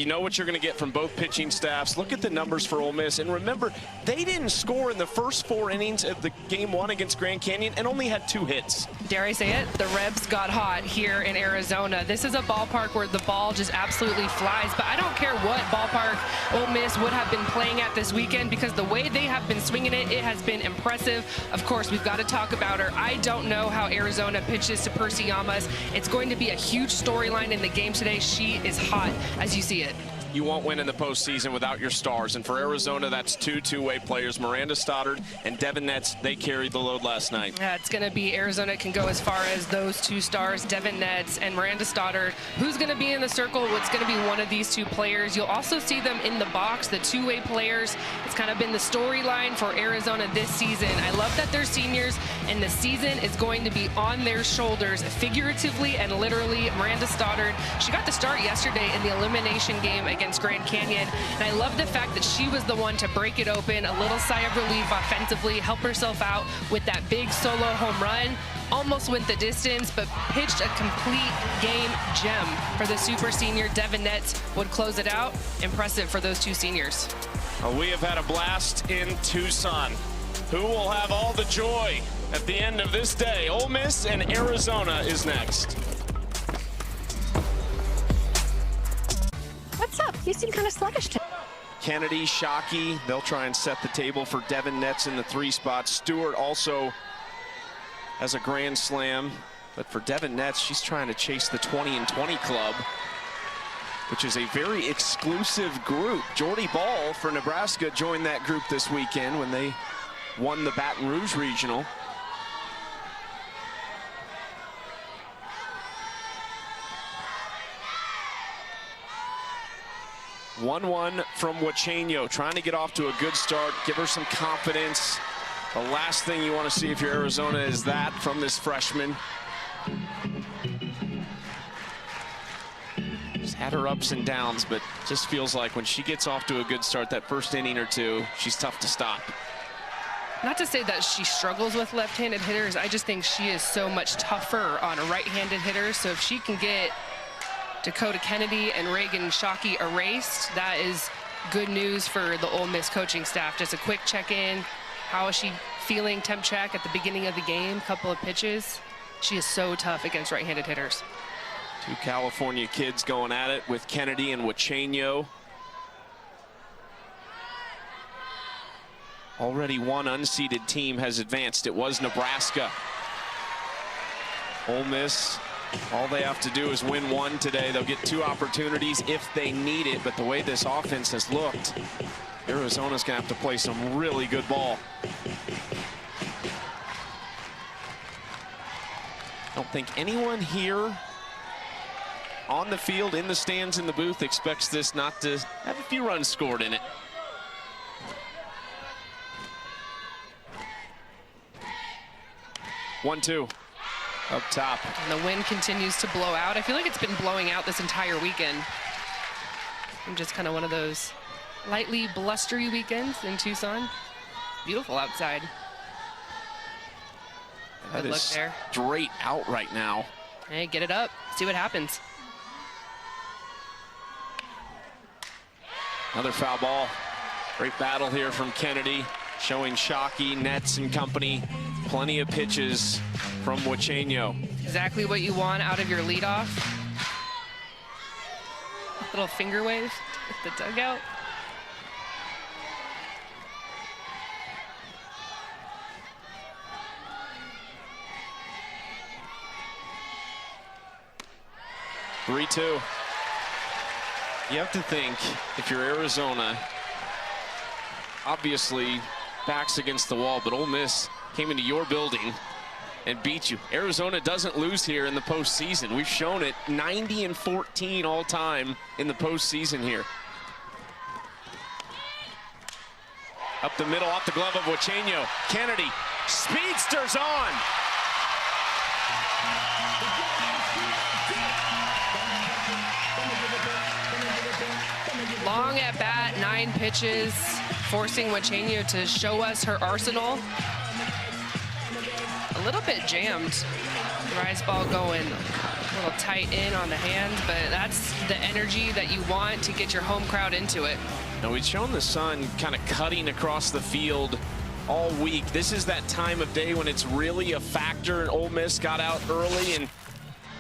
You know what you're going to get from both pitching staffs. Look at the numbers for Ole Miss. And remember, they didn't score in the first 4 innings of the game 1 against Grand Canyon and only had 2 hits. Dare I say it? The Rebs got hot here in Arizona. This is a ballpark where the ball just absolutely flies. But I don't care what ballpark Ole Miss would have been playing at this weekend, because the way they have been swinging it, it has been impressive. Of course, we've got to talk about her. I don't know how Arizona pitches to Percy Yamas. It's going to be a huge storyline in the game today. She is hot, as you see it. You won't win in the postseason without your stars. And for Arizona, that's 2 two-way players. Miranda Stoddard and Devin Netz, they carried the load last night. Yeah, it's going to be Arizona can go as far as those 2 stars, Devin Netz and Miranda Stoddard. Who's going to be in the circle? What's going to be one of these 2 players? You'll also see them in the box, the two-way players. It's kind of been the storyline for Arizona this season. I love that they're seniors, and the season is going to be on their shoulders, figuratively and literally. Miranda Stoddard, she got the start yesterday in the elimination game against Grand Canyon, and I love the fact that she was the one to break it open, a little sigh of relief offensively, help herself out with that big solo home run. Almost went the distance, but pitched a complete game gem for the super senior. Devin Netz would close it out. Impressive for those 2 seniors. We have had a blast in Tucson. Who will have all the joy at the end of this day? Ole Miss and Arizona is next. What's up? You seem kind of sluggish today. Kennedy, Shockey, they'll try and set the table for Devin Netz in the 3 spot. Stewart also has a grand slam, but for Devin Netz, she's trying to chase the 20-20 club, which is a very exclusive group. Jordy Ball for Nebraska joined that group this weekend when they won the Baton Rouge Regional. One from Huachenio, trying to get off to a good start, give her some confidence. The last thing you want to see if you're Arizona is that from this freshman. She's had her ups and downs, but just feels like when she gets off to a good start, that first inning or 2, she's tough to stop. Not to say that she struggles with left-handed hitters, I just think she is so much tougher on right-handed hitters. So if she can get Dakota Kennedy and Reagan Shockey erased, that is good news for the Ole Miss coaching staff. Just a quick check-in. How is she feeling? Temp check at the beginning of the game, couple of pitches. She is so tough against right-handed hitters. 2 California kids going at it with Kennedy and Huachenio. Already 1 unseeded team has advanced. It was Nebraska. Ole Miss, all they have to do is win 1 today. They'll get 2 opportunities if they need it, but the way this offense has looked, Arizona's gonna have to play some really good ball. I don't think anyone here on the field, in the stands, in the booth expects this not to have a few runs scored in it. One-two up top. And the wind continues to blow out. I feel like it's been blowing out this entire weekend. I'm just kind of one of those lightly blustery weekends in Tucson. Beautiful outside. That is straight out right now. Hey, get it up. See what happens. Another foul ball. Great battle here from Kennedy, showing Shockey, Netz, and company plenty of pitches from Huachenio. Exactly what you want out of your leadoff. Little finger wave at the dugout. Three-two. You have to think, if you're Arizona, obviously backs against the wall, but Ole Miss came into your building and beat you. Arizona doesn't lose here in the postseason. We've shown it, 90-14 all time in the postseason here. Up the middle, off the glove of Huachenio. Kennedy, speedsters on. Long at bat, 9 pitches, forcing Huachenio to show us her arsenal. A little bit jammed. Rise ball going a little tight in on the hand, but that's the energy that you want to get your home crowd into it. Now, we've shown the sun kind of cutting across the field all week. This is that time of day when it's really a factor, and Ole Miss got out early, and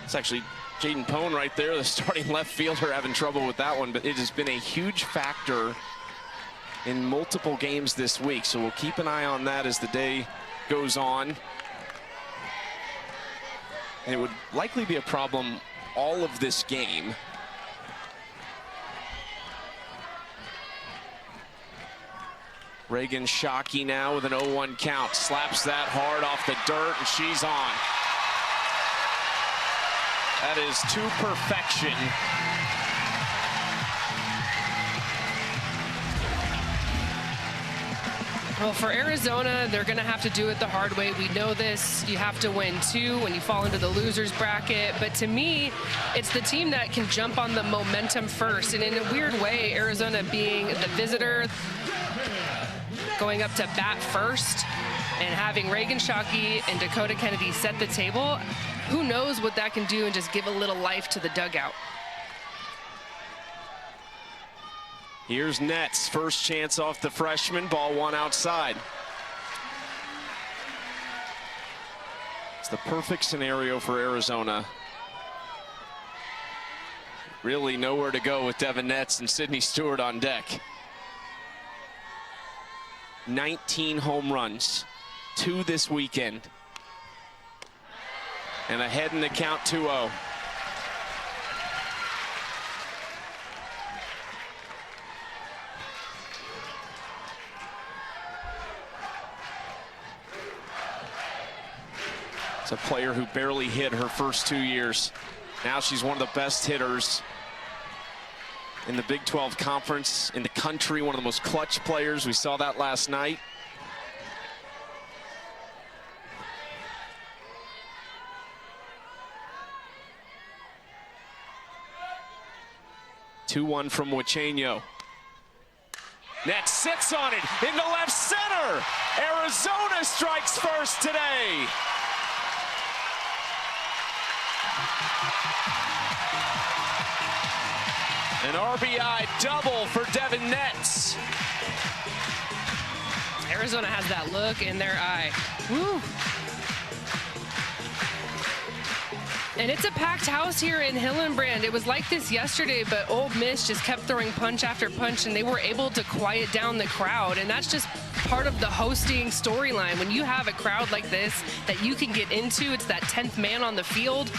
it's actually Jaden Pone right there, the starting left fielder, having trouble with that one, but it has been a huge factor in multiple games this week, so we'll keep an eye on that as the day goes on. And it would likely be a problem all of this game. Reagan Shockey now with an 0-1 count. Slaps that hard off the dirt, and she's on. That is to perfection. Well, for Arizona, they're going to have to do it the hard way. We know this. You have to win 2 when you fall into the losers bracket. But to me, it's the team that can jump on the momentum first. And in a weird way, Arizona being the visitor, going up to bat first, and having Reagan Shockey and Dakota Kennedy set the table, who knows what that can do and just give a little life to the dugout. Here's Nets, first chance off the freshman, ball 1 outside. It's the perfect scenario for Arizona. Really nowhere to go with Devin Nets and Sydney Stewart on deck. 19 home runs, 2 this weekend. And ahead in the count 2-0. It's a player who barely hit her first 2 years. Now she's one of the best hitters in the Big 12 Conference, in the country, one of the most clutch players. We saw that last night. Two-1 from Huacheño. Nets sits on it into left center. Arizona strikes first today. An RBI double for Devin Nets. Arizona has that look in their eye. Woo. And it's a packed house here in Hillenbrand. It was like this yesterday, but Ole Miss just kept throwing punch after punch, and they were able to quiet down the crowd. And that's just part of the hosting storyline. When you have a crowd like this that you can get into, it's that 10th man on the field.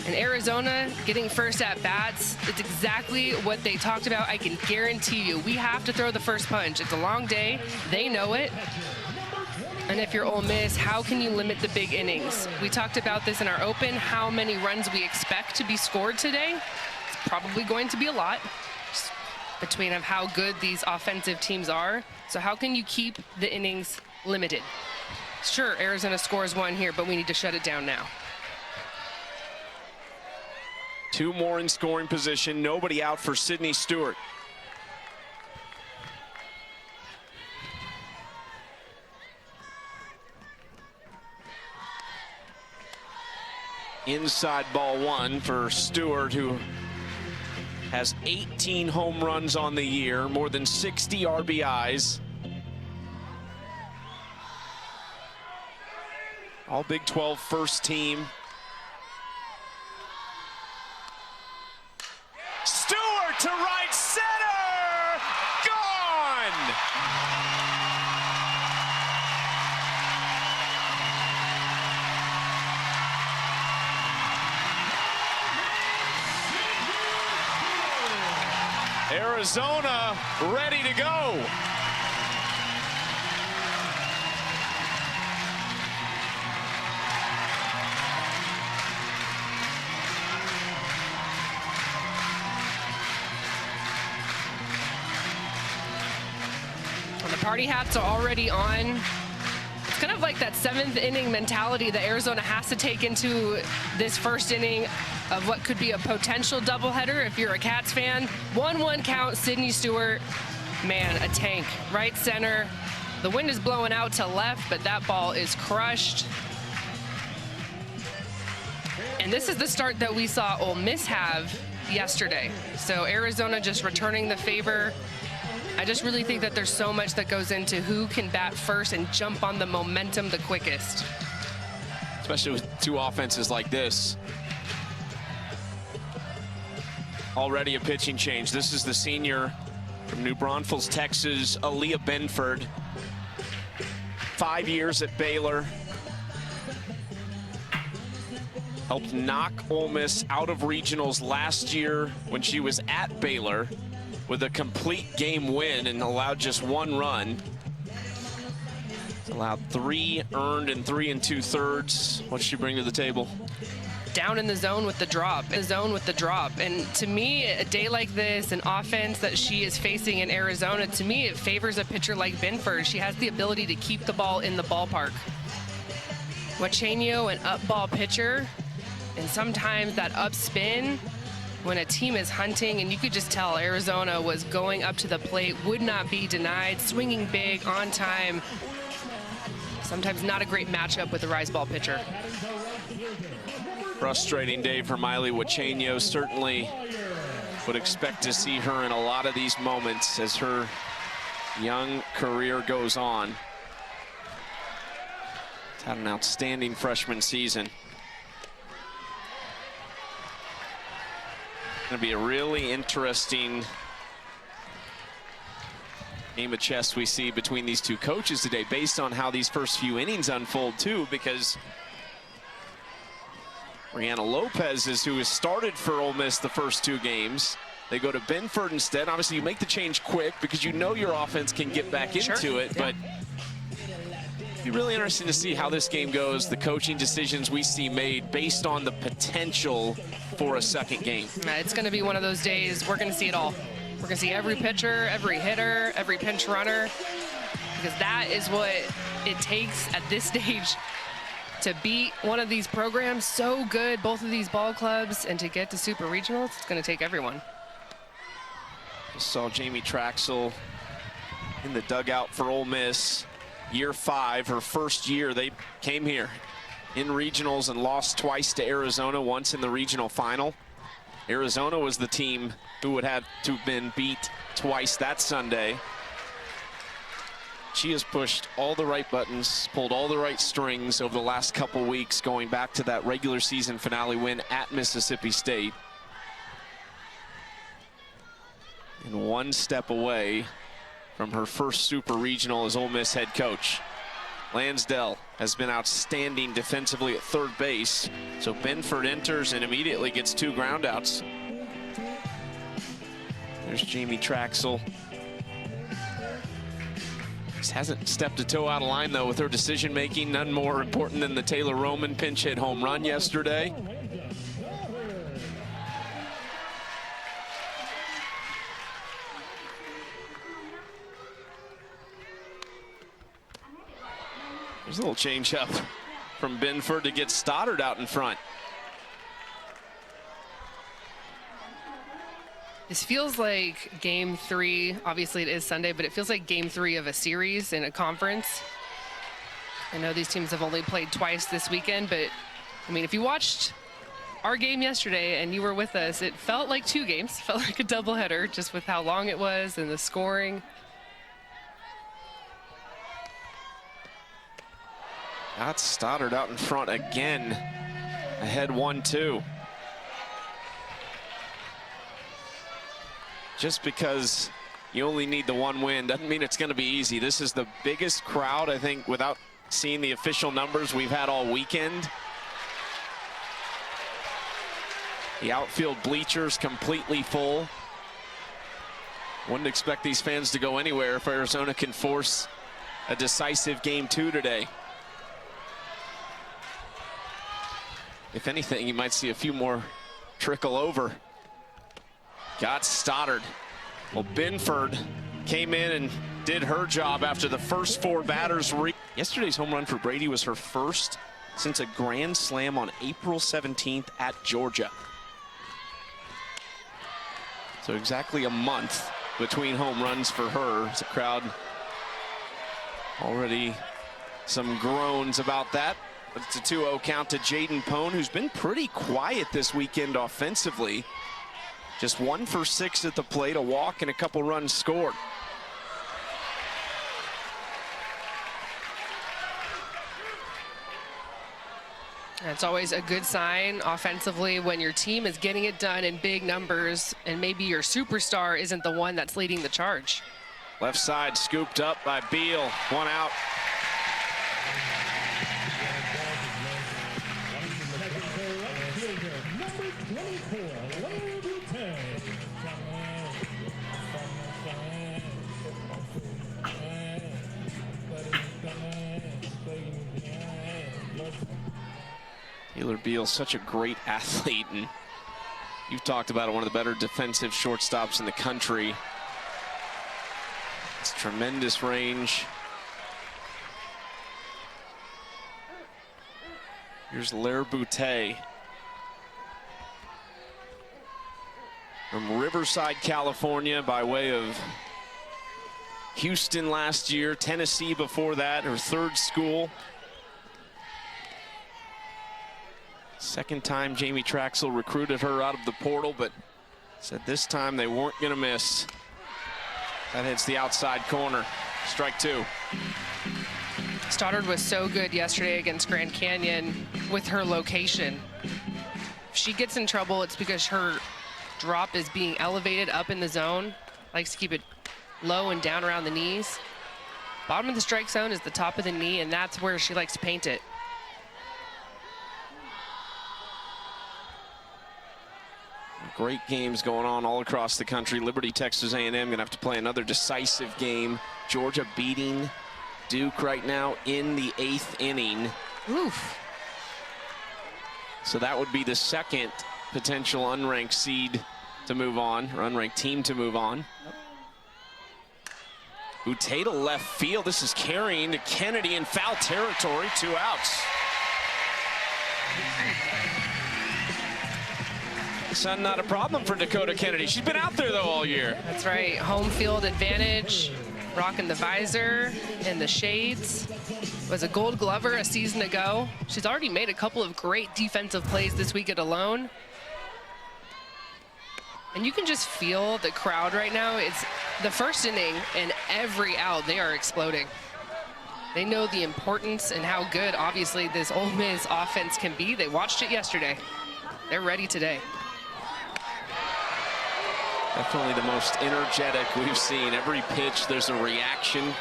And Arizona getting first at bats, it's exactly what they talked about. I can guarantee you, we have to throw the first punch. It's a long day. They know it. And if you're Ole Miss, how can you limit the big innings? We talked about this in our open, how many runs we expect to be scored today. It's probably going to be a lot, just between of how good these offensive teams are. So how can you keep the innings limited? Sure, Arizona scores 1 here, but we need to shut it down now. 2 more in scoring position. Nobody out for Sydney Stewart. Inside ball 1 for Stewart, who has 18 home runs on the year, more than 60 RBIs. All Big 12 first team. Stewart to right center, gone! Arizona ready to go. The party hats are already on. It's kind of like that 7th inning mentality that Arizona has to take into this first inning of what could be a potential doubleheader if you're a Cats fan. 1-1 count, Sydney Stewart. Man, a tank. Right center. The wind is blowing out to left, but that ball is crushed. And And this is the start that we saw Ole Miss have yesterday. So Arizona just returning the favor. I just really think that there's so much that goes into who can bat first and jump on the momentum the quickest. Especially with two offenses like this. Already a pitching change. This is the senior from New Braunfels, Texas, Aaliyah Benford. 5 years at Baylor. Helped knock Ole Miss out of regionals last year when she was at Baylor with a complete game win and allowed just 1 run. Allowed 3 earned and 3 2/3. What did she bring to the table? Down in the zone with the drop, And to me, a day like this, an offense that she is facing in Arizona, to me, it favors a pitcher like Benford. She has the ability to keep the ball in the ballpark. Huachenio, an up ball pitcher, and sometimes that up spin when a team is hunting, and you could just tell Arizona was going up to the plate, would not be denied, swinging big, on time. Sometimes not a great matchup with a rise ball pitcher. Frustrating day for Miley Huachenio. Certainly would expect to see her in a lot of these moments as her young career goes on. She's had an outstanding freshman season. Going to be a really interesting game of chess we see between these two coaches today, based on how these first few innings unfold too, because Brianna Lopez is who has started for Ole Miss the first 2 games. They go to Benford instead. Obviously, you make the change quick because you know your offense can get back into it, but it'd be really interesting to see how this game goes, the coaching decisions we see made based on the potential for a second game. It's going to be one of those days we're going to see it all. We're going to see every pitcher, every hitter, every pinch runner, because that is what it takes at this stage to beat one of these programs so good, both of these ball clubs, and to get to super regionals. It's going to take everyone. Just saw Jamie Traxel in the dugout for Ole Miss. Year 5, her first year, they came here in regionals and lost twice to Arizona, once in the regional final. Arizona was the team who would have to have been beat twice that Sunday. She has pushed all the right buttons, pulled all the right strings over the last couple weeks, going back to that regular season finale win at Mississippi State. And 1 step away from her first super regional as Ole Miss head coach. Lansdell has been outstanding defensively at third base. So Benford enters and immediately gets 2 groundouts. There's Jamie Traxel. Just hasn't stepped a toe out of line, though, with her decision making. None more important than the Taylor Roman pinch hit home run yesterday. There's a little change up from Benford to get Stoddard out in front. This feels like game 3. Obviously, it is Sunday, but it feels like game 3 of a series in a conference. I know these teams have only played twice this weekend, but I mean, if you watched our game yesterday and you were with us, it felt like 2 games. It felt like a doubleheader just with how long it was and the scoring. Got Stoddard out in front again, ahead 1-2. Just because you only need the 1 win doesn't mean it's going to be easy. This is the biggest crowd, I think, without seeing the official numbers, we've had all weekend. The outfield bleachers completely full. Wouldn't expect these fans to go anywhere if Arizona can force a decisive game 2 today. If anything, you might see a few more trickle over. Got Stoddard. Well, Benford came in and did her job after the first 4 batters. Yesterday's home run for Brady was her first since a grand slam on April 17th at Georgia. So exactly a month between home runs for her. It's a crowd already some groans about that. It's a 2-0 count to Jaden Pone, who's been pretty quiet this weekend offensively. Just 1 for 6 at the plate, a walk and a couple runs scored. It's always a good sign offensively when your team is getting it done in big numbers and maybe your superstar isn't the one that's leading the charge. Left side scooped up by Beal, 1 out. Beal, such a great athlete, and you've talked about it, one of the better defensive shortstops in the country. It's tremendous range. Here's Lair Boutte from Riverside, California, by way of Houston last year, Tennessee before that, her 3rd school. Second time Jamie Traxel recruited her out of the portal, but said this time they weren't going to miss. That hits the outside corner. Strike 2. Stoddard was so good yesterday against Grand Canyon with her location. If she gets in trouble, it's because her drop is being elevated up in the zone. Likes to keep it low and down around the knees. Bottom of the strike zone is the top of the knee, and that's where she likes to paint it. Great games going on all across the country. Liberty, Texas A&M going to have to play another decisive game. Georgia beating Duke right now in the 8th inning. Oof. So that would be the second potential unranked seed to move on, or unranked team to move on. Boutte to left field. This is carrying to Kennedy in foul territory. 2 outs. Sun not a problem for Dakota Kennedy. She's been out there though all year. That's right. Home field advantage. Rocking the visor and the shades. Was a Gold Glover a season ago. She's already made a couple of great defensive plays this weekend alone. And you can just feel the crowd right now. It's the first inning, and every out they are exploding. They know the importance and how good, obviously, this Ole Miss offense can be. They watched it yesterday. They're ready today. Definitely the most energetic we've seen. Every pitch, there's a reaction.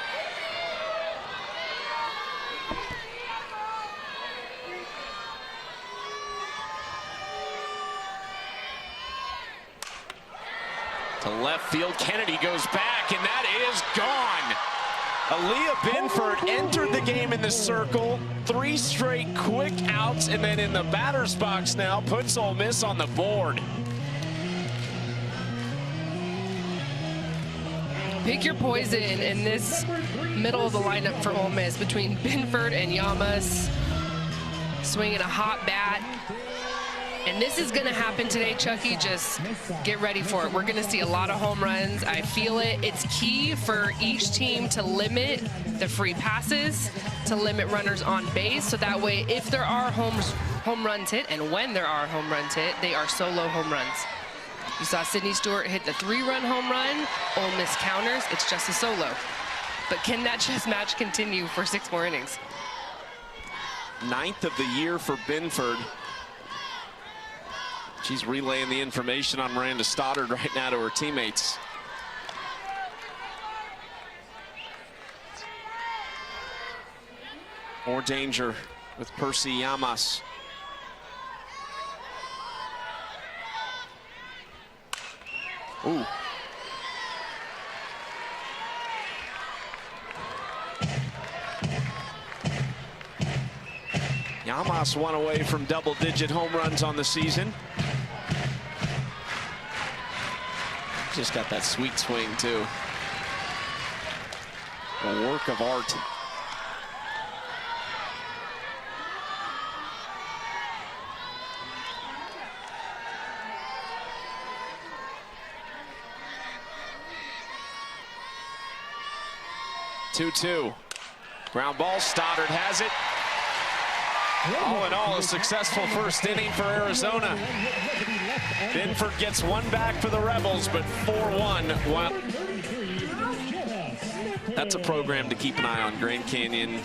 To left field, Kennedy goes back, and that is gone. Aaliyah Binford entered the game in the circle. 3 straight quick outs, and then in the batter's box now puts Ole Miss on the board. Pick your poison in this middle of the lineup for Ole Miss between Binford and Llamas. Swinging a hot bat. And this is going to happen today, Chucky. Just get ready for it. We're going to see a lot of home runs. I feel it. It's key for each team to limit the free passes, to limit runners on base, so that way if there are home runs hit, and when there are home runs hit, they are solo home runs. You saw Sydney Stewart hit the 3-run home run. Ole Miss counters. It's just a solo. But can that chess match continue for 6 more innings? 9th of the year for Binford. She's relaying the information on Miranda Stoddard right now to her teammates. More danger with Percy Llamas. Ooh. Llamas 1 away from double-digit home runs on the season. Just got that sweet swing, too. A work of art. Two-two. Ground ball. Stoddard has it. All in all, a successful first inning for Arizona. Binford gets one back for the Rebels, but 4-1. Wow. That's a program to keep an eye on, Grand Canyon.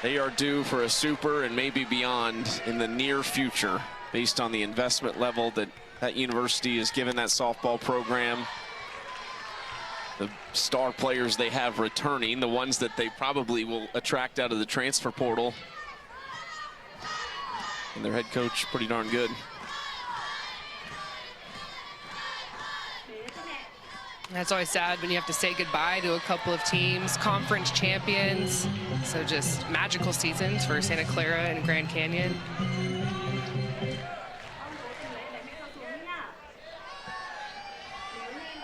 They are due for a super and maybe beyond in the near future, based on the investment level that that university has given that softball program. The star players they have returning, the ones that they probably will attract out of the transfer portal. And their head coach, pretty darn good. That's always sad when you have to say goodbye to a couple of teams, conference champions. So just magical seasons for Santa Clara and Grand Canyon.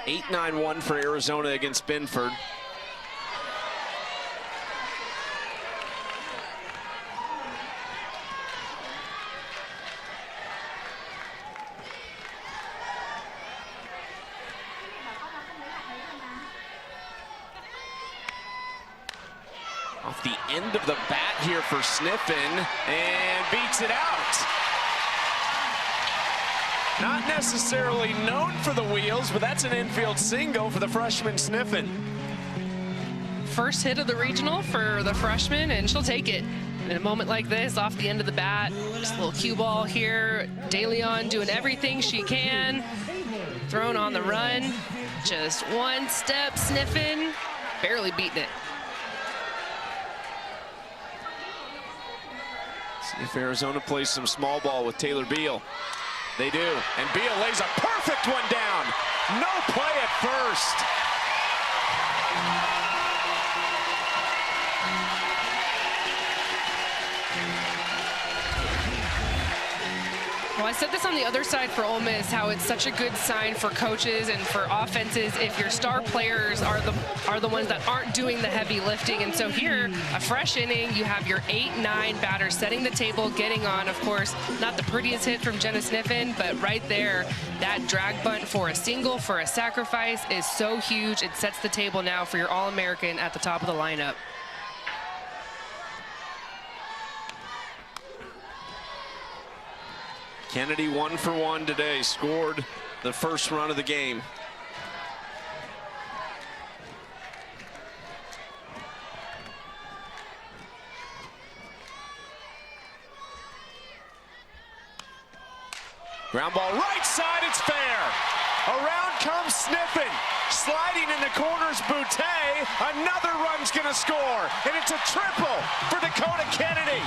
Eight 9-1 for Arizona against Binford. Off the end of the bat here for Sniffen, and beats it out. Not necessarily known for the wheels, but that's an infield single for the freshman Sniffen. First hit of the regional for the freshman, and she'll take it. In a moment like this, off the end of the bat, just a little cue ball here. DeLeon doing everything she can. Thrown on the run. Just one step, Sniffen, barely beating it. See if Arizona plays some small ball with Taylor Beal. They do, and Beal lays a perfect one down. No play at first. Well, I said this on the other side for Ole Miss, how it's such a good sign for coaches and for offenses if your star players are the ones that aren't doing the heavy lifting. And so here, a fresh inning, you have your 8-9 batter setting the table, getting on. Of course, not the prettiest hit from Jenna Sniffen, but right there, that drag bunt for a single, for a sacrifice is so huge. It sets the table now for your All-American at the top of the lineup. Kennedy 1 for 1 today, scored the first run of the game. Ground ball right side, it's fair. Around comes Sniffen. Sliding in the corners, Boutte. Another run's gonna score, and it's a triple for Dakota Kennedy.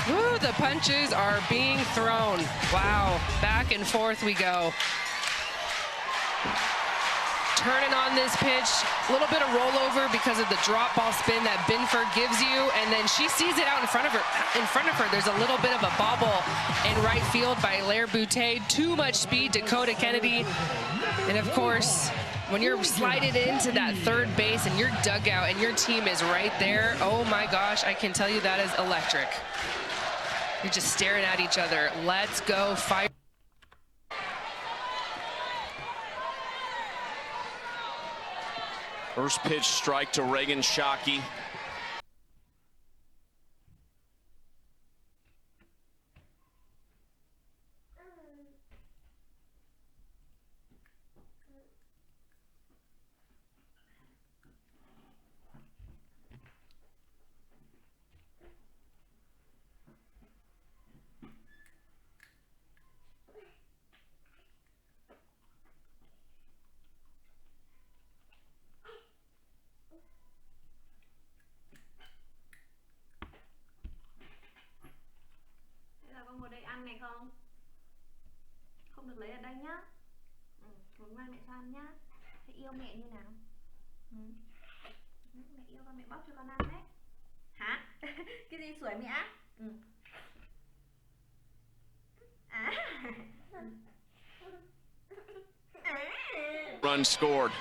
Woo, the punches are being thrown. Wow, back and forth we go. Turning on this pitch, a little bit of rollover because of the drop ball spin that Binford gives you, and then she sees it out in front of her. There's a little bit of a bobble in right field by Lair Boutte. Too much speed, Dakota Kennedy. And of course, when you're slided into that third base and your dugout and your team is right there, oh my gosh, I can tell you that is electric. You're just staring at each other. Let's go, fire. First pitch strike to Reagan Shockey. Ngồi đây ăn này không? Không được lấy ở đây nhá. Muốn mang mẹ cho ăn nhá. Thế yêu mẹ như nào? Mẹ yêu con, mẹ bóc cho con ăn đấy. Hả? Cái gì sủi mẹ? Run scored.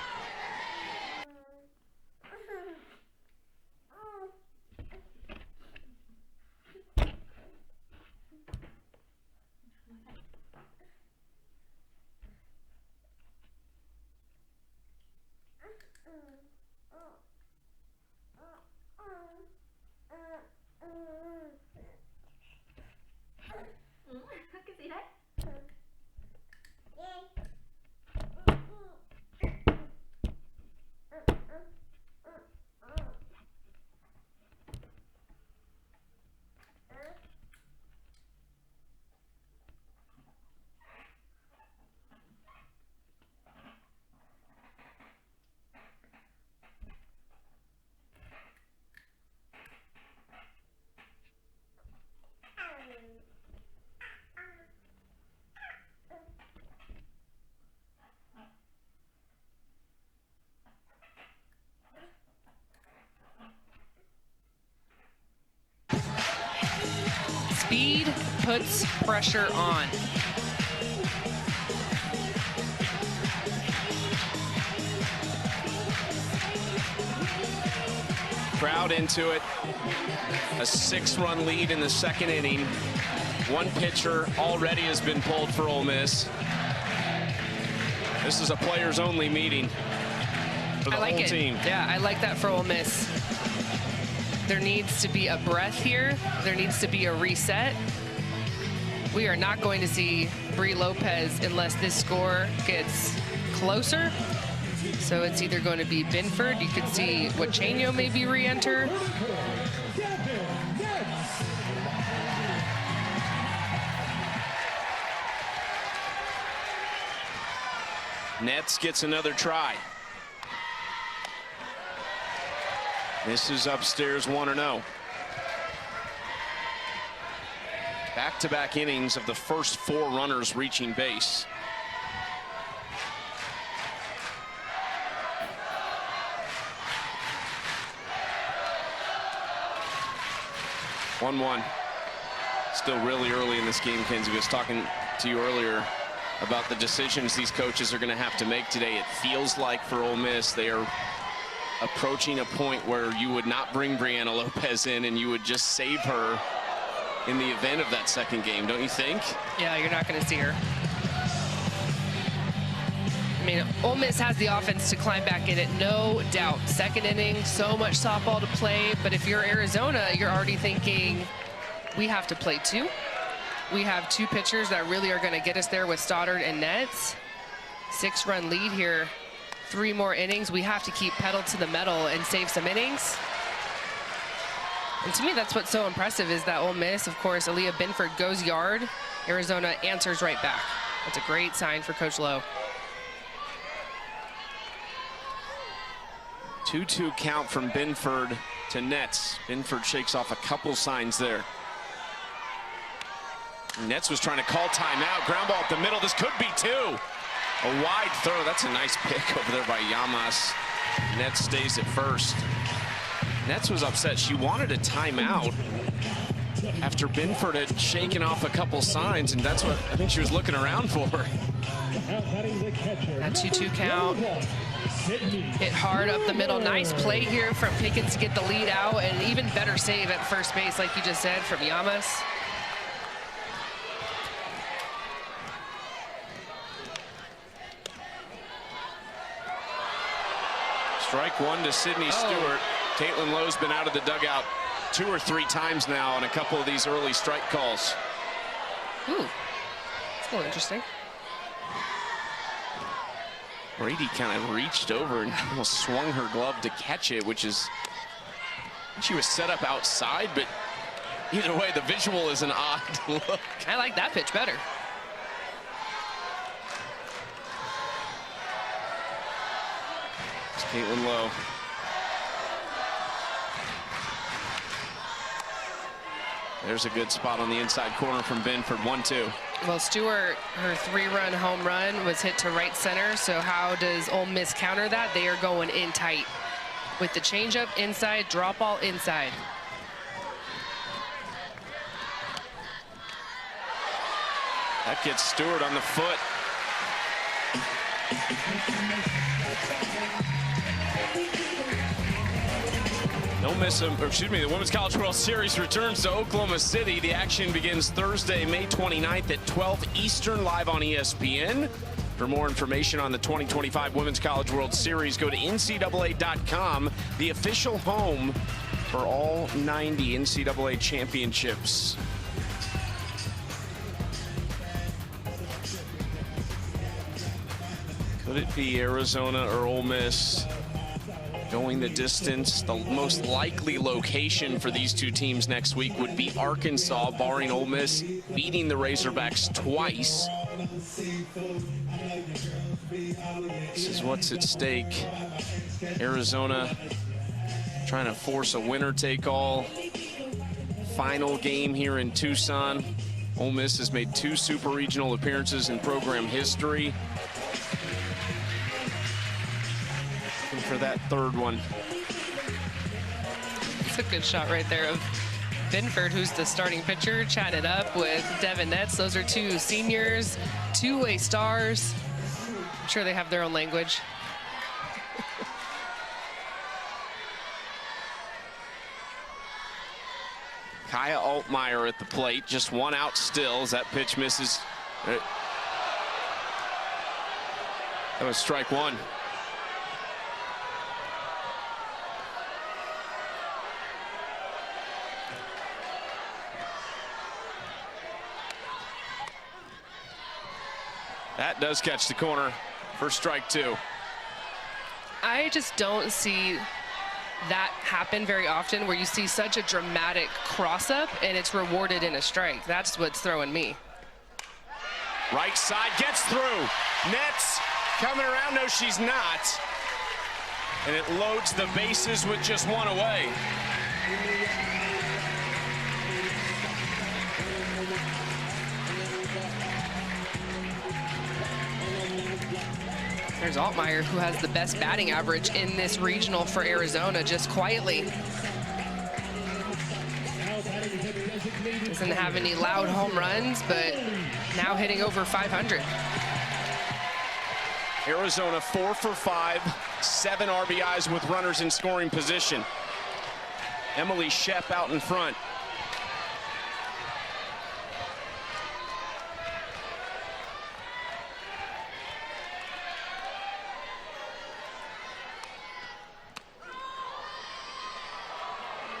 puts pressure on. Crowd into it. A 6-run lead in the second inning. One pitcher already has been pulled for Ole Miss. This is a players-only meeting for the whole team. Yeah, I like that for Ole Miss. There needs to be a breath here. There needs to be a reset. We are not going to see Bree Lopez unless this score gets closer. So it's either going to be Binford. You could see Wachenio maybe re-enter. Nets gets another try. This is upstairs 1-0. Back-to-back innings of the first 4 runners reaching base. One. Still really early in this game, Kenzie. I was talking to you earlier about the decisions these coaches are going to have to make today. It feels like for Ole Miss they are approaching a point where you would not bring Brianna Lopez in and you would just save her in the event of that second game, don't you think? Yeah, you're not going to see her. I mean, Ole Miss has the offense to climb back in it, no doubt. Second inning, so much softball to play. But if you're Arizona, you're already thinking, we have to play 2. We have 2 pitchers that really are going to get us there with Stoddard and Nets. 6-run lead here. 3 more innings. We have to keep pedal to the metal and save some innings. And to me, that's what's so impressive is that Ole Miss, of course, Aaliyah Binford goes yard. Arizona answers right back. That's a great sign for Coach Lowe. 2-2 count from Binford to Nets. Binford shakes off a couple signs there. Nets was trying to call timeout. Ground ball up the middle. This could be 2. A wide throw. That's a nice pick over there by Llamas. Nets stays at first. Nets was upset. She wanted a timeout after Binford had shaken off a couple signs, and that's what I think she was looking around for. That 2-2 count. Hit hard up the middle. Nice play here from Pickens to get the lead out, and even better save at first base, like you just said, from Llamas. Strike 1 to Sydney Stewart. Caitlin Lowe's been out of the dugout 2 or 3 times now on a couple of these early strike calls. Ooh, that's a little interesting. Brady kind of reached over and almost swung her glove to catch it, which is, she was set up outside, but either way, the visual is an odd look. I like that pitch better. It's Caitlin Lowe. There's a good spot on the inside corner from Binford, 1-2. Well, Stewart, her 3-run home run was hit to right center. So how does Ole Miss counter that? They are going in tight with the changeup inside, drop ball inside. That gets Stewart on the foot. The Women's College World Series returns to Oklahoma City. The action begins Thursday, May 29th at 12 Eastern, live on ESPN. For more information on the 2025 Women's College World Series, go to NCAA.com, the official home for all 90 NCAA championships. Could it be Arizona or Ole Miss going the distance? The most likely location for these 2 teams next week would be Arkansas, barring Ole Miss beating the Razorbacks twice. This is what's at stake. Arizona trying to force a winner-take-all final game here in Tucson. Ole Miss has made 2 super regional appearances in program history. For that 3rd one. It's a good shot right there of Binford, who's the starting pitcher, chatting it up with Devin Netz. Those are two seniors, two-way stars. I'm sure they have their own language. Kaya Altmaier at the plate, just one out still as that pitch misses. That was strike one. That does catch the corner for strike two. I just don't see that happen very often, where you see such a dramatic cross-up and it's rewarded in a strike. That's what's throwing me. Right side gets through. Netz coming around. No, she's not. And it loads the bases with just one away. There's Altmaier, who has the best batting average in this regional for Arizona, just quietly. Doesn't have any loud home runs, but now hitting over 500. Arizona 4 for 5, 7 RBIs with runners in scoring position. Emily Shep out in front.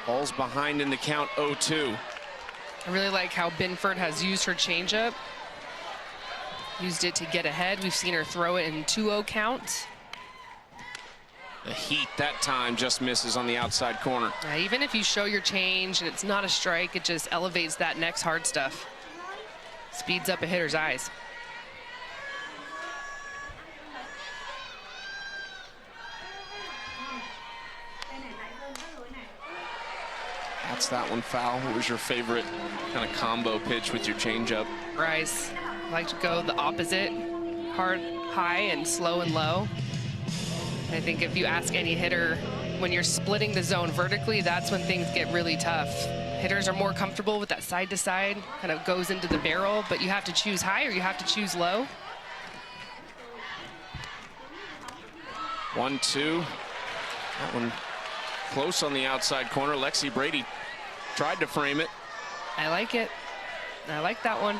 Ball's behind in the count, 0-2. I really like how Binford has used her changeup. Used it to get ahead. We've seen her throw it in 2-0 counts. The heat that time just misses on the outside corner. Even if you show your change and it's not a strike, it just elevates that next hard stuff. Speeds up a hitter's eyes. That's that one foul. What was your favorite kind of combo pitch with your changeup? Bryce, I like to go the opposite, hard, high, and slow and low. I think if you ask any hitter, when you're splitting the zone vertically, that's when things get really tough. Hitters are more comfortable with that side to side, kind of goes into the barrel, but you have to choose high or you have to choose low. 1-2. That one close on the outside corner. Lexi Brady tried to frame it. I like it. I like that one.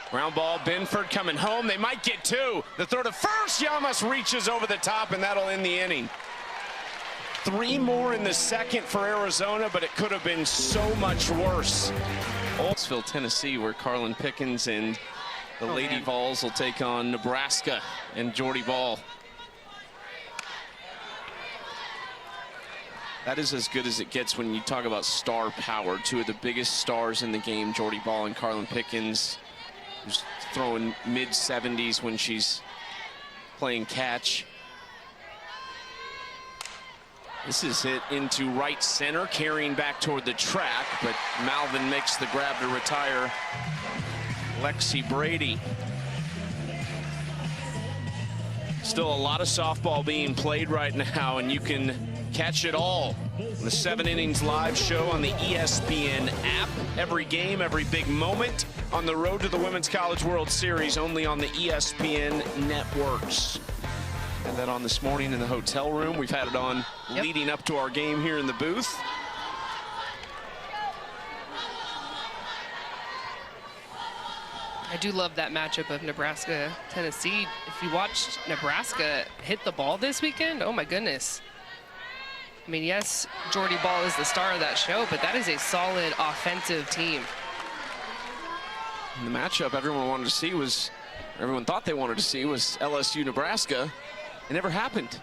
Ground ball, Binford coming home. They might get two. The throw to first. Llamas reaches over the top, and that'll end the inning. 3 more in the second for Arizona, but it could have been so much worse. Gainesville, Tennessee, where Carlin Pickens and the Lady Vols will take on Nebraska and Jordy Ball. That is as good as it gets when you talk about star power. 2 of the biggest stars in the game, Jordy Ball and Carlin Pickens, who's throwing mid-70s when she's playing catch. This is hit into right center, carrying back toward the track, but Malvin makes the grab to retire Lexi Brady. Still a lot of softball being played right now, and you can catch it all. The 7 Innings live show on the ESPN app. Every game, every big moment on the road to the Women's College World Series, only on the ESPN networks. Had that on this morning in the hotel room. We've had it on leading up to our game here in the booth. I do love that matchup of Nebraska-Tennessee. If you watched Nebraska hit the ball this weekend, oh my goodness. I mean, yes, Jordy Ball is the star of that show, but that is a solid offensive team. And the matchup everyone thought they wanted to see was LSU-Nebraska. It never happened.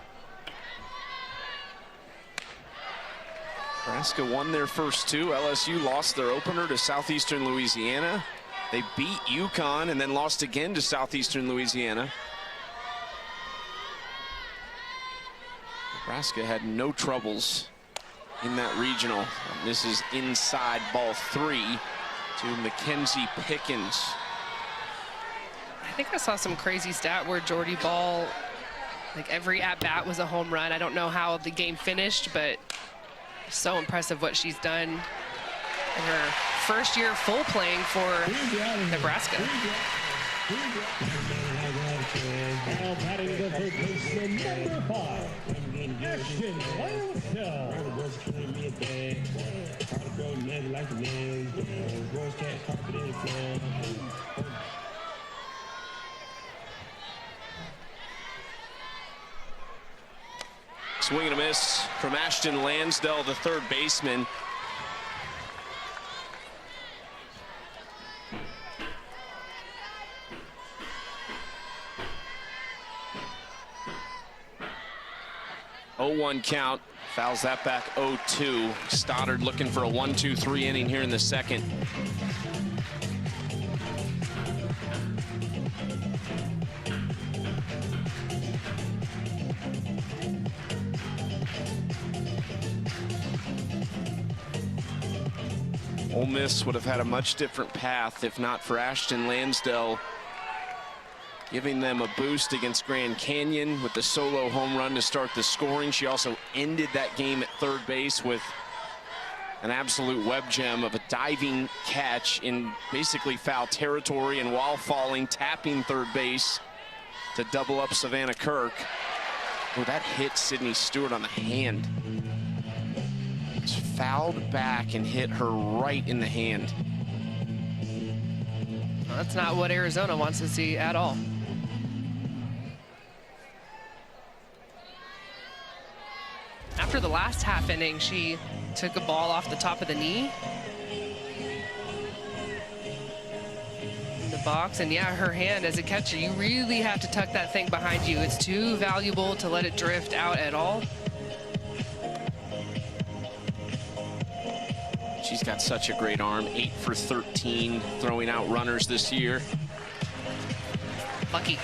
Nebraska won their first 2. LSU lost their opener to Southeastern Louisiana. They beat UConn and then lost again to Southeastern Louisiana. Nebraska had no troubles in that regional. This is inside ball 3 to Mackenzie Pickens. think I saw some crazy stat where Jordy Ball, like every at-bat was a home run. I don't know how the game finished, but so impressive what she's done in her first year full playing for Nebraska. Now batting the third baseman, number 5, Ashton Lansdell. Swing and a miss from Ashton Lansdell, the third baseman. Oh-1 count, fouls that back 0-2. Stoddard looking for a 1-2-3 inning here in the second. Ole Miss would have had a much different path if not for Ashton Lansdell giving them a boost against Grand Canyon with the solo home run to start the scoring. She also ended that game at third base with an absolute web gem of a diving catch in basically foul territory, and while falling, tapping third base to double up Savannah Kirk. Oh, that hit Sydney Stewart on the hand. It's fouled back and hit her right in the hand. Well, that's not what Arizona wants to see at all. After the last half inning, she took a ball off the top of the knee in the box, and yeah, her hand as a catcher, you really have to tuck that thing behind you. It's too valuable to let it drift out at all. She's got such a great arm, 8 for 13, throwing out runners this year. Lucky.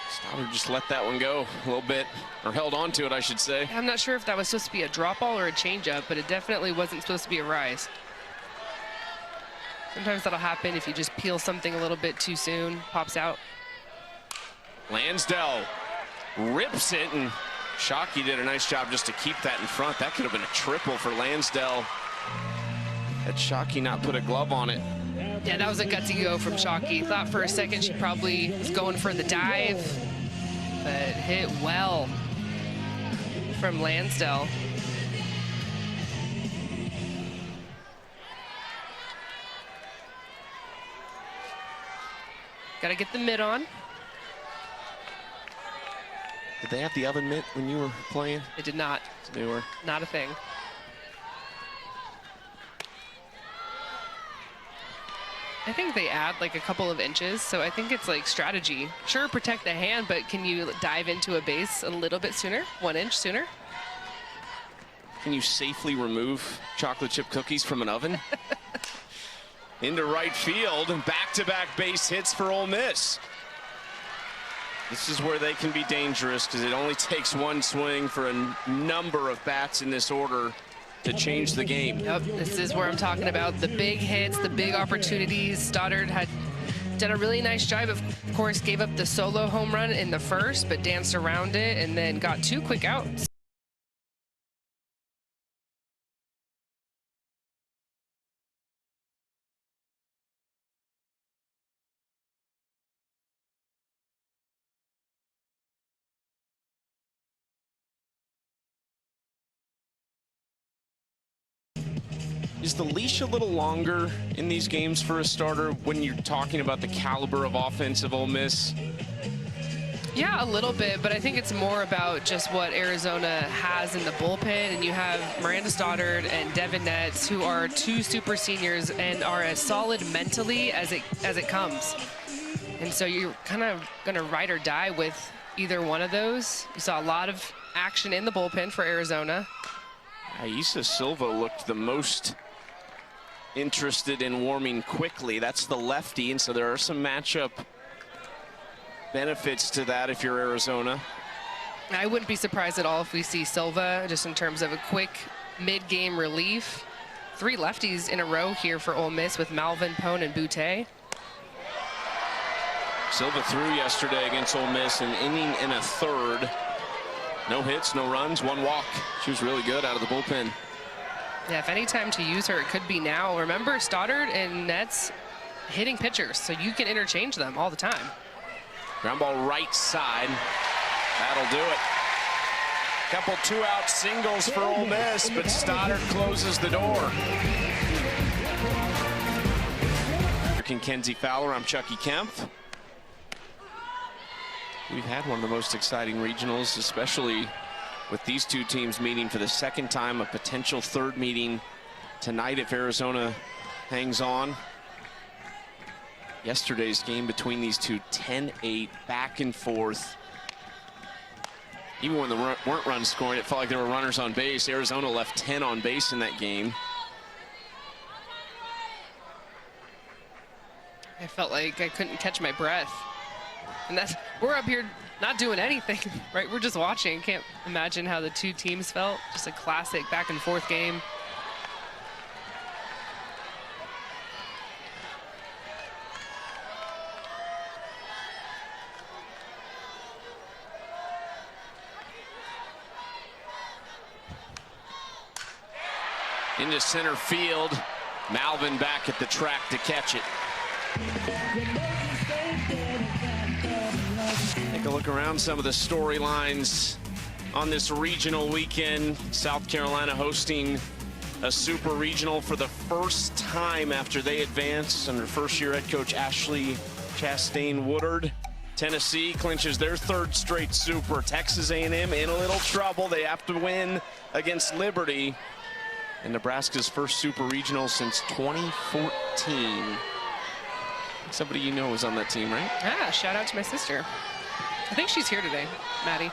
Stoddard just let that one go a little bit, or held on to it, I should say. I'm not sure if that was supposed to be a drop ball or a changeup, but it definitely wasn't supposed to be a rise. Sometimes that'll happen if you just peel something a little bit too soon, pops out. Lansdell rips it, and Shockey did a nice job just to keep that in front. That could have been a triple for Lansdell. Had Shockey not put a glove on it. Yeah, that was a gutsy go from Shockey. Thought for a second she probably was going for the dive, but hit well from Lansdell. Got to get the mitt on. Did they have the oven mitt when you were playing? It did not. They were. Not a thing. I think they add like a couple of inches, so I think it's like strategy. Sure, protect the hand, but can you dive into a base a little bit sooner? 1 inch sooner? Can you safely remove chocolate chip cookies from an oven? Into right field, and back-to-back base hits for Ole Miss. This is where they can be dangerous, because it only takes one swing for a number of bats in this order to change the game. Yep, this is where I'm talking about the big hits, the big opportunities. Stoddard had done a really nice job. Of course, gave up the solo home run in the first, but danced around it and then got 2 quick outs. Is the leash a little longer in these games for a starter when you're talking about the caliber of offense of Ole Miss? Yeah, a little bit, but I think it's more about just what Arizona has in the bullpen. And you have Miranda Stoddard and Devin Netz, who are 2 super seniors and are as solid mentally as it comes. And so you're kind of going to ride or die with either one of those. You saw a lot of action in the bullpen for Arizona. Aisa Silva looked the most interested in warming quickly. That's the lefty, and so there are some matchup benefits to that if you're Arizona. I wouldn't be surprised at all if we see Silva just in terms of a quick mid-game relief. 3 lefties in a row here for Ole Miss with Malvin, Pone, and Butte. Silva threw yesterday against Ole Miss, an inning and a third. No hits, no runs, 1 walk. She was really good out of the bullpen. Yeah, if any time to use her, it could be now. Remember, Stoddard and Nets hitting pitchers, so you can interchange them all the time. Ground ball right side. That'll do it. Couple 2-out singles for Ole Miss, but Stoddard closes the door. Kenzie Fowler, I'm Chucky Kemp. We've had one of the most exciting regionals, especially with these 2 teams meeting for the 2nd time, a potential 3rd meeting tonight if Arizona hangs on. Yesterday's game between these 2, 10-8, back and forth. Even when there weren't runs scoring, it felt like there were runners on base. Arizona left 10 on base in that game. I felt like I couldn't catch my breath. And we're up here not doing anything, right? We're just watching. Can't imagine how the 2 teams felt. Just a classic back and forth game. Into center field. Malvin back at the track to catch it. Take a look around some of the storylines on this regional weekend. South Carolina hosting a super regional for the first time after they advance under first-year head coach Ashley Chastain Woodard. Tennessee clinches their 3rd straight super. Texas A&M in a little trouble. They have to win against Liberty. And Nebraska's first super regional since 2014. Somebody you know is on that team, right? Yeah, shout out to my sister. I think she's here today, Maddie.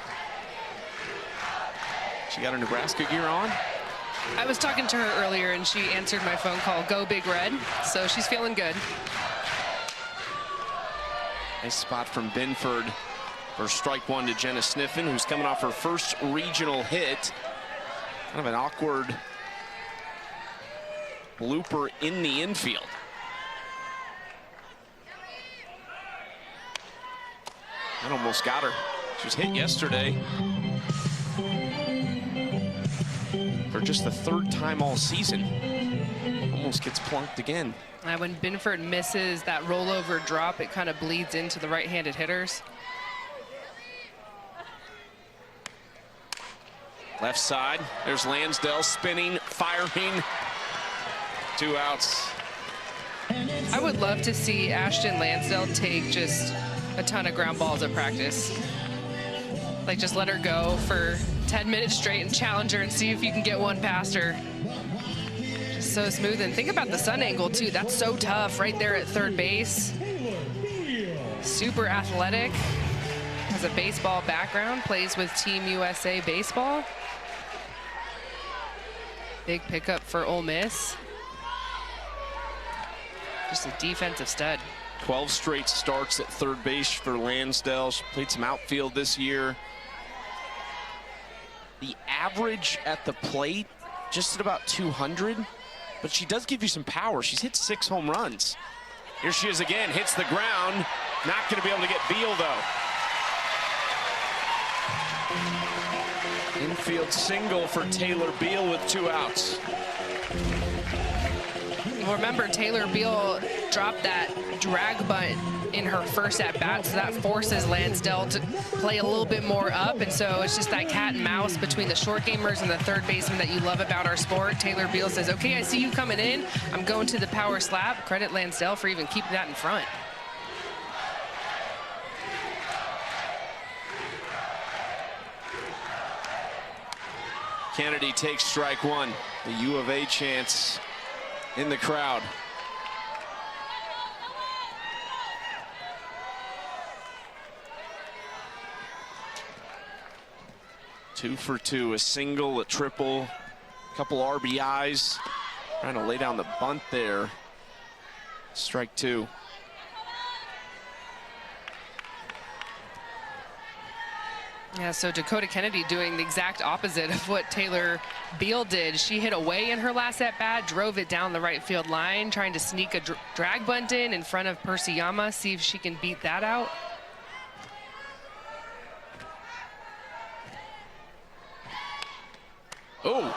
She got her Nebraska gear on. I was talking to her earlier and she answered my phone call, Go Big Red. So she's feeling good. Nice spot from Binford for strike 1 to Jenna Sniffen, who's coming off her first regional hit. Kind of an awkward blooper in the infield. That almost got her. She was hit yesterday for just the 3rd time all season. Almost gets plunked again. When Binford misses that rollover drop, it kind of bleeds into the right-handed hitters. Left side, there's Lansdale spinning, firing. 2 outs. I would love to see Ashton Lansdale take just a ton of ground balls at practice. Like, just let her go for 10 minutes straight and challenge her and see if you can get one past her. Just so smooth. And think about the sun angle, too. That's so tough right there at 3rd base. Super athletic. Has a baseball background. Plays with Team USA Baseball. Big pickup for Ole Miss. Just a defensive stud. 12 straight starts at 3rd base for Lansdale. She played some outfield this year. The average at the plate, just at about 200, but she does give you some power. She's hit 6 home runs. Here she is again, hits the ground. Not going to be able to get Beal, though. Infield single for Taylor Beal with 2 outs. Remember, Taylor Beal dropped that drag bunt in her first at-bat, so that forces Lansdale to play a little bit more up, and so it's just that cat and mouse between the short gamers and the 3rd baseman that you love about our sport. Taylor Beal says, okay, I see you coming in. I'm going to the power slap. Credit Lansdale for even keeping that in front. Kennedy takes strike 1. The U of A chance in the crowd. Two for 2, a single, a triple, a couple RBIs. Trying to lay down the bunt there. Strike 2. Yeah, so Dakota Kennedy doing the exact opposite of what Taylor Beal did. She hit away in her last at-bat, drove it down the right field line, trying to sneak a drag bunt in front of Percy Yama, see if she can beat that out. Oh,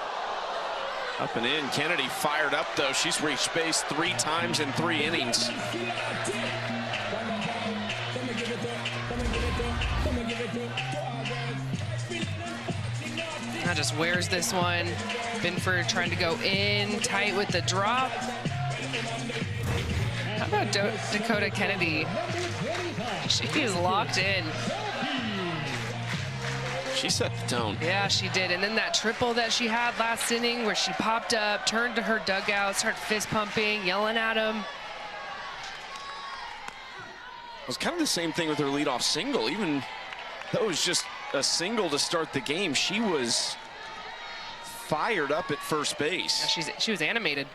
up and in. Kennedy fired up, though. She's reached base 3 times in 3 innings. Now just wears this one. Binford trying to go in tight with the drop. How about Dakota Kennedy? She is locked in. She set the tone. Yeah, she did. And then that triple that she had last inning where she popped up, turned to her dugout, started fist pumping, yelling at him. It was kind of the same thing with her leadoff single. Even though it was just a single to start the game, she was fired up at first base. Yeah, she was animated.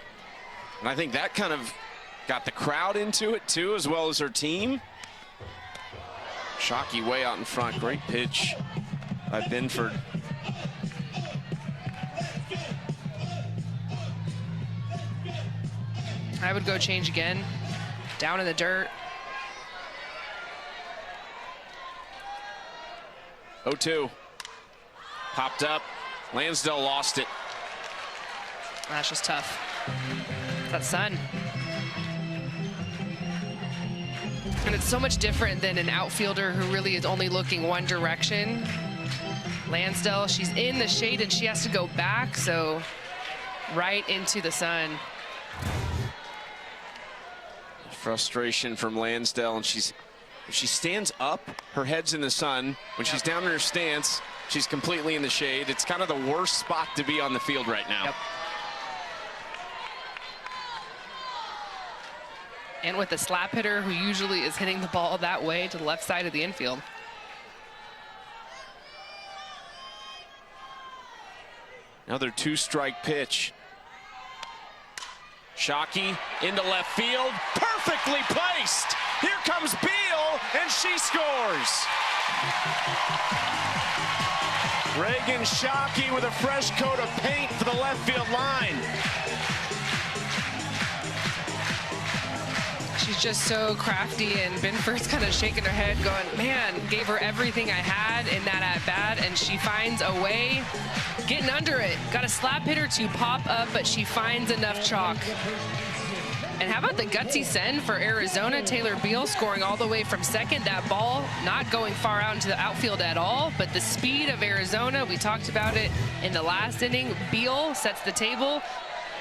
And I think that kind of got the crowd into it too, as well as her team. Shockey way out in front. Great pitch by Binford. I would go change again. Down in the dirt. 0-2. Popped up. Lansdale lost it. That's just tough. That sun. And it's so much different than an outfielder who really is only looking one direction. Lansdale, she's in the shade and she has to go back, so right into the sun. Frustration from Lansdale, and if she stands up, her head's in the sun. When she's down in her stance, she's completely in the shade. It's kind of the worst spot to be on the field right now. Yep. And with a slap hitter who usually is hitting the ball that way to the left side of the infield. Another 2-strike pitch. Shockey into left field, perfectly placed. Here comes Beal, and she scores. Reagan Shockey with a fresh coat of paint for the left field line. She's just so crafty, and Binford's kind of shaking her head going, man, gave her everything I had in that at-bat, and she finds a way, getting under it. Got a slap hitter to pop up, but she finds enough chalk. And how about the gutsy send for Arizona? Taylor Beal scoring all the way from second. That ball not going far out into the outfield at all, but the speed of Arizona, we talked about it in the last inning. Beal sets the table.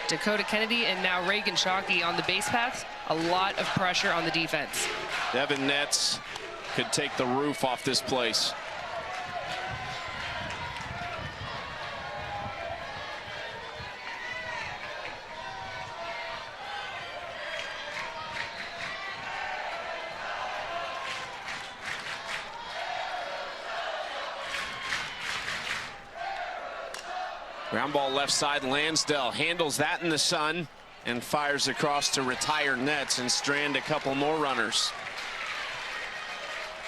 Dakota Kennedy and now Reagan Shockey on the base paths. A lot of pressure on the defense. Devin Netz could take the roof off this place. Ground ball left side. Lansdale handles that in the sun and fires across to retire Netz and strand a couple more runners.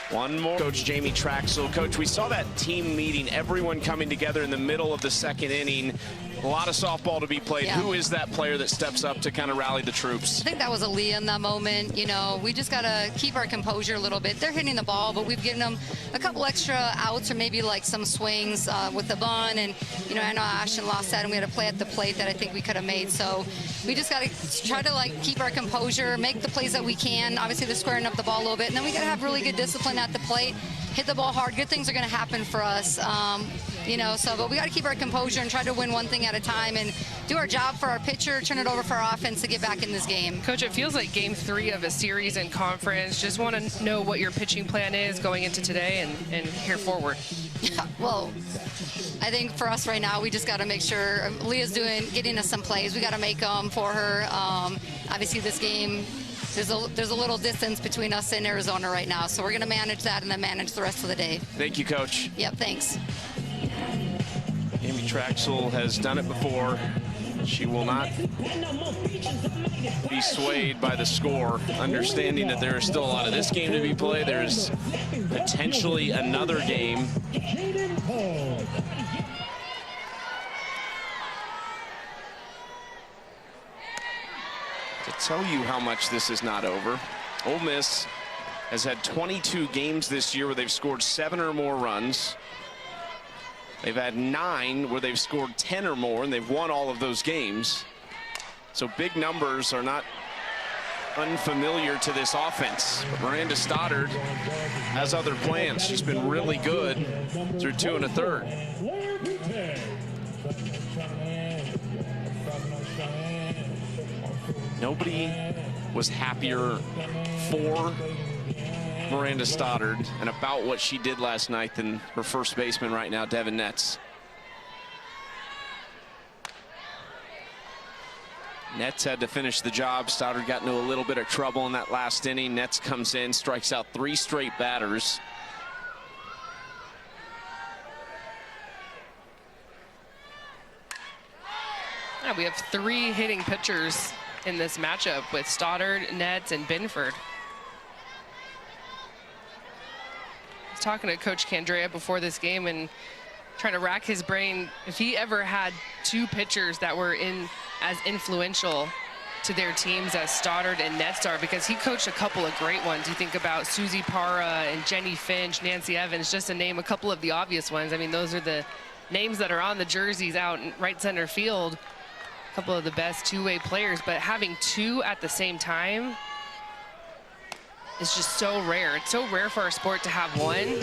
One more. Coach Jamie Traxel. Coach, we saw that team meeting, everyone coming together in the middle of the second inning. A lot of softball to be played. Yeah. Who is that player that steps up to kind of rally the troops? I think that was Aaliyah in that moment. You know, we just got to keep our composure a little bit. They're hitting the ball, but we've given them a couple extra outs or maybe like some swings with the bunt. And, you know, I know Ashton lost that and we had a play at the plate that I think we could have made. So we just got to try to, like, keep our composure, make the plays that we can. Obviously, they're squaring up the ball a little bit. And then we got to have really good discipline at the plate, hit the ball hard. Good things are going to happen for us. You know, so, but we got to keep our composure and try to win one thing at a time and do our job for our pitcher, turn it over for our offense to get back in this game. Coach, it feels like game 3 of a series in conference. Just want to know what your pitching plan is going into today and here forward. Yeah, well, I think for us right now, we just got to make sure Leah's getting us some plays. We got to make them for her. Obviously, this game, there's a little distance between us and Arizona right now, so we're going to manage that and then manage the rest of the day. Thank you, Coach. Yep, thanks. Jamie Traxel has done it before. She will not be swayed by the score, understanding that there is still a lot of this game to be played. There's potentially another game. To tell you how much this is not over, Ole Miss has had 22 games this year where they've scored 7 or more runs. They've had 9 where they've scored 10 or more, and they've won all of those games. So big numbers are not unfamiliar to this offense. But Miranda Stoddard has other plans. She's been really good through 2 1/3. Nobody was happier for Miranda Stoddard and about what she did last night than her first baseman right now, Devin Netz. Netz had to finish the job. Stoddard got into a little bit of trouble in that last inning. Netz comes in, strikes out 3 straight batters. Yeah, we have 3 hitting pitchers in this matchup with Stoddard, Netz, and Binford. I was talking to Coach Candrea before this game and trying to rack his brain if he ever had 2 pitchers that were as influential to their teams as Stoddard and Netz are, because he coached a couple of great ones. You think about Susie Parra and Jenny Finch, Nancy Evans, just to name a couple of the obvious ones. I mean, those are the names that are on the jerseys out in right center field. A couple of the best two-way players, but having 2 at the same time is just so rare. It's so rare for our sport to have 1.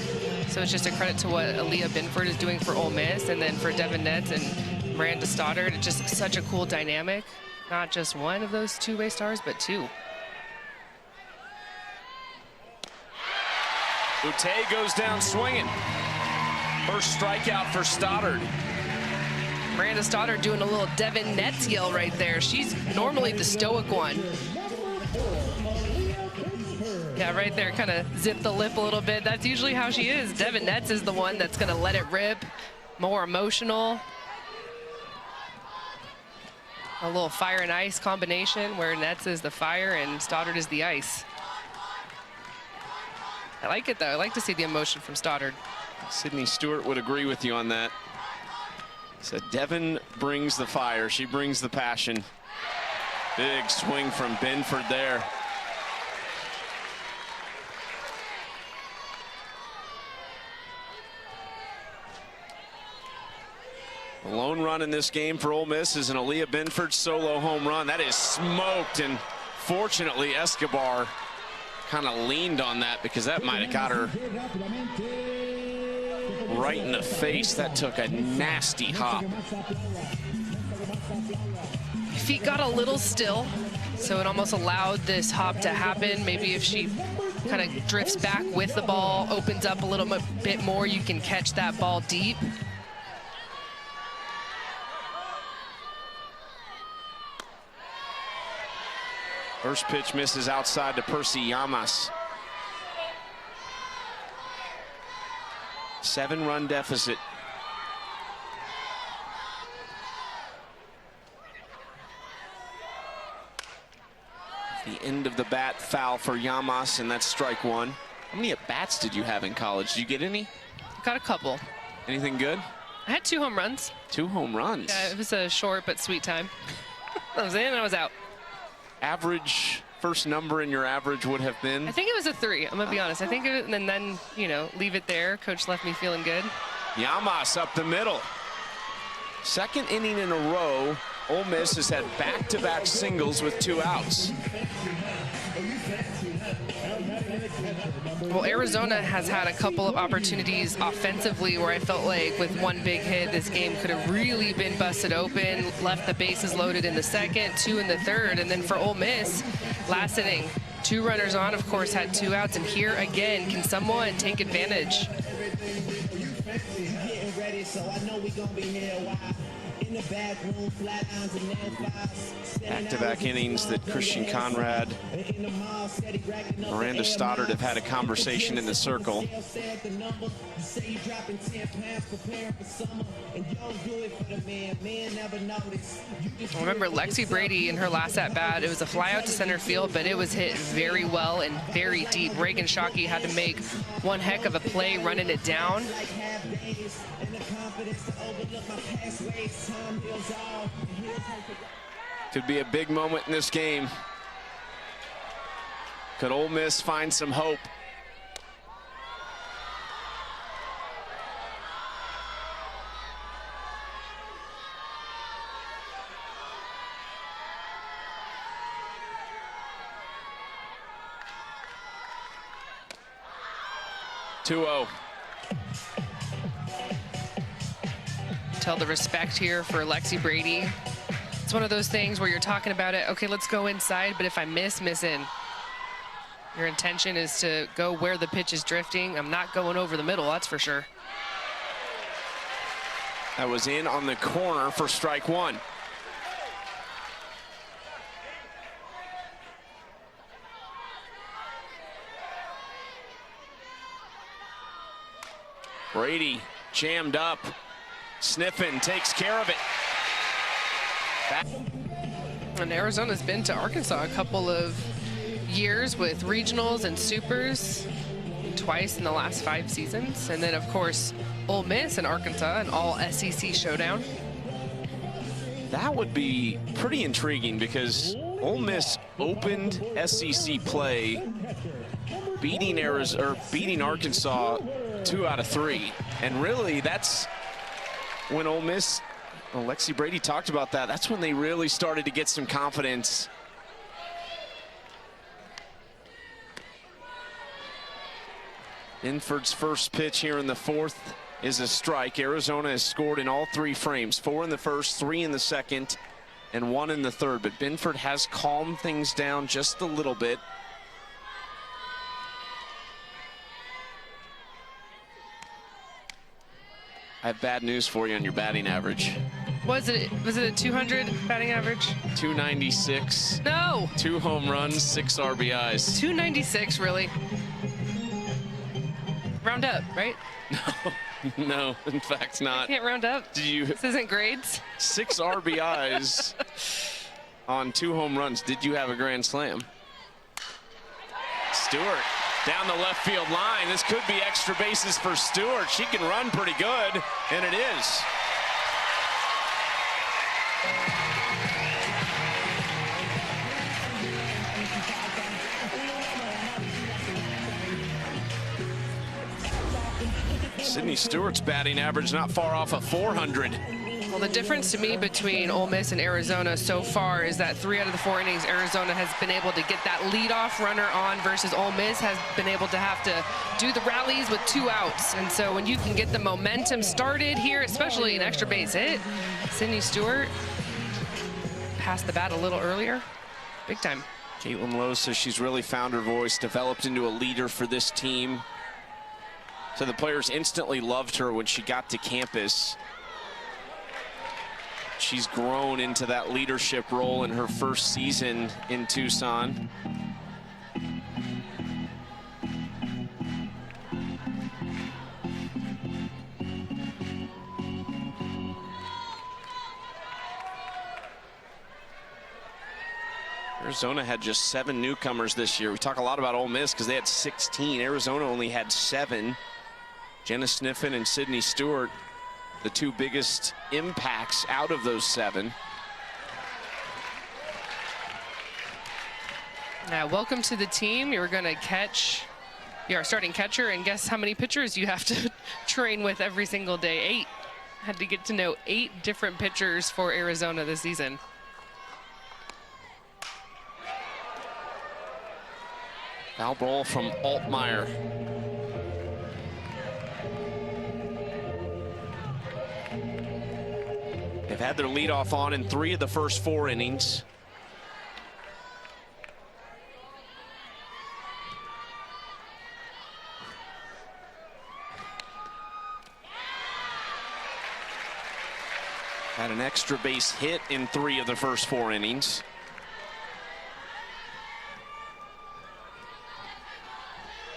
So it's just a credit to what Aaliyah Binford is doing for Ole Miss, and then for Devin Netz and Miranda Stoddard. It's just such a cool dynamic. Not just one of those two-way stars, but 2. Ute goes down swinging. First strikeout for Stoddard. Miranda Stoddard doing a little Devin Netz yell right there. She's normally the stoic one. Yeah, right there, kind of zip the lip a little bit. That's usually how she is. Devin Netz is the one that's going to let it rip, more emotional. A little fire and ice combination where Netz is the fire and Stoddard is the ice. I like it, though. I like to see the emotion from Stoddard. Sydney Stewart would agree with you on that. So Devin brings the fire. She brings the passion. Big swing from Binford there. The lone run in this game for Ole Miss is an Aaliyah Binford solo home run. That is smoked, and fortunately Escobar kind of leaned on that because that might have got her right in the face. That took a nasty hop. Feet got a little still, so it almost allowed this hop to happen. Maybe if she kind of drifts back with the ball, opens up a little bit more, you can catch that ball deep. First pitch misses outside to Percy Llamas. 7-run deficit. The end of the bat foul for Llamas, and that's strike 1. How many at-bats did you have in college? Did you get any? Got a couple. Anything good? I had 2 home runs. 2 home runs? Yeah, it was a short but sweet time. I was in and I was out. Average, first number in your average would have been? I think it was a 3. I'm gonna be honest. I think it, and then you know, leave it there. Coach left me feeling good. Llamas up the middle. Second inning in a row, Ole Miss has had back-to-back singles with 2 outs. Well, Arizona has had a couple of opportunities offensively where I felt like with one big hit, this game could have really been busted open, left the bases loaded in the second, 2 in the third, and then for Ole Miss, last inning, 2 runners on, of course, had 2 outs, and here again, can someone take advantage? ready, so I know we gonna be here a while. In the back room, flat irons and nail files. Back-to-back innings that Christian Conrad, Miranda Stoddard have had a conversation in the circle. Remember Lexi Brady in her last at-bat, it was a fly out to center field, but it was hit very well and very deep. Reagan Shockey had to make one heck of a play running it down. Could be a big moment in this game. Could Ole Miss find some hope? (2-0). Tell the respect here for Lexi Brady. It's one of those things where you're talking about it, okay, let's go inside, but if I miss in. Your intention is to go where the pitch is drifting. I'm not going over the middle, that's for sure. That was in on the corner for strike one. Brady jammed up. Sniffin takes care of it. And Arizona's been to Arkansas a couple of years with regionals and supers, twice in the last 5 seasons. And then, of course, Ole Miss and Arkansas, an all-SEC showdown. That would be pretty intriguing because Ole Miss opened SEC play beating Arkansas 2 out of 3. And really, that's when Ole Miss, well, Lexi Brady talked about that. That's when they really started to get some confidence. Binford's first pitch here in the 4th is a strike. Arizona has scored in all 3 frames, 4 in the first, 3 in the second, and 1 in the third. But Binford has calmed things down just a little bit. I have bad news for you on your batting average. Was it a 200 batting average? 296. No. 2 home runs, 6 RBIs. 296, really? Round up, right? No, in fact not. Can't round up. This isn't grades. 6 RBIs on 2 home runs. Did you have a grand slam? Stewart down the left field line. This could be extra bases for Stewart. She can run pretty good, and it is. Sydney Stewart's batting average not far off of 400. Well, the difference to me between Ole Miss and Arizona so far is that 3 out of the 4 innings, Arizona has been able to get that leadoff runner on versus Ole Miss has been able to have to do the rallies with 2 outs. And so when you can get the momentum started here, especially an extra base hit, Sydney Stewart passed the bat a little earlier. Big time. Caitlin Lowe says she's really found her voice, developed into a leader for this team. So the players instantly loved her when she got to campus. She's grown into that leadership role in her first season in Tucson. Arizona had just 7 newcomers this year. We talk a lot about Ole Miss because they had 16. Arizona only had 7. Jenna Sniffen and Sydney Stewart, the 2 biggest impacts out of those 7. Welcome to the team. You're going to catch, you're our starting catcher, and guess how many pitchers you have to train with every single day? 8. Had to get to know 8 different pitchers for Arizona this season. Foul ball from Altmaier. They've had their leadoff on in 3 of the first 4 innings. Had an extra base hit in 3 of the first 4 innings.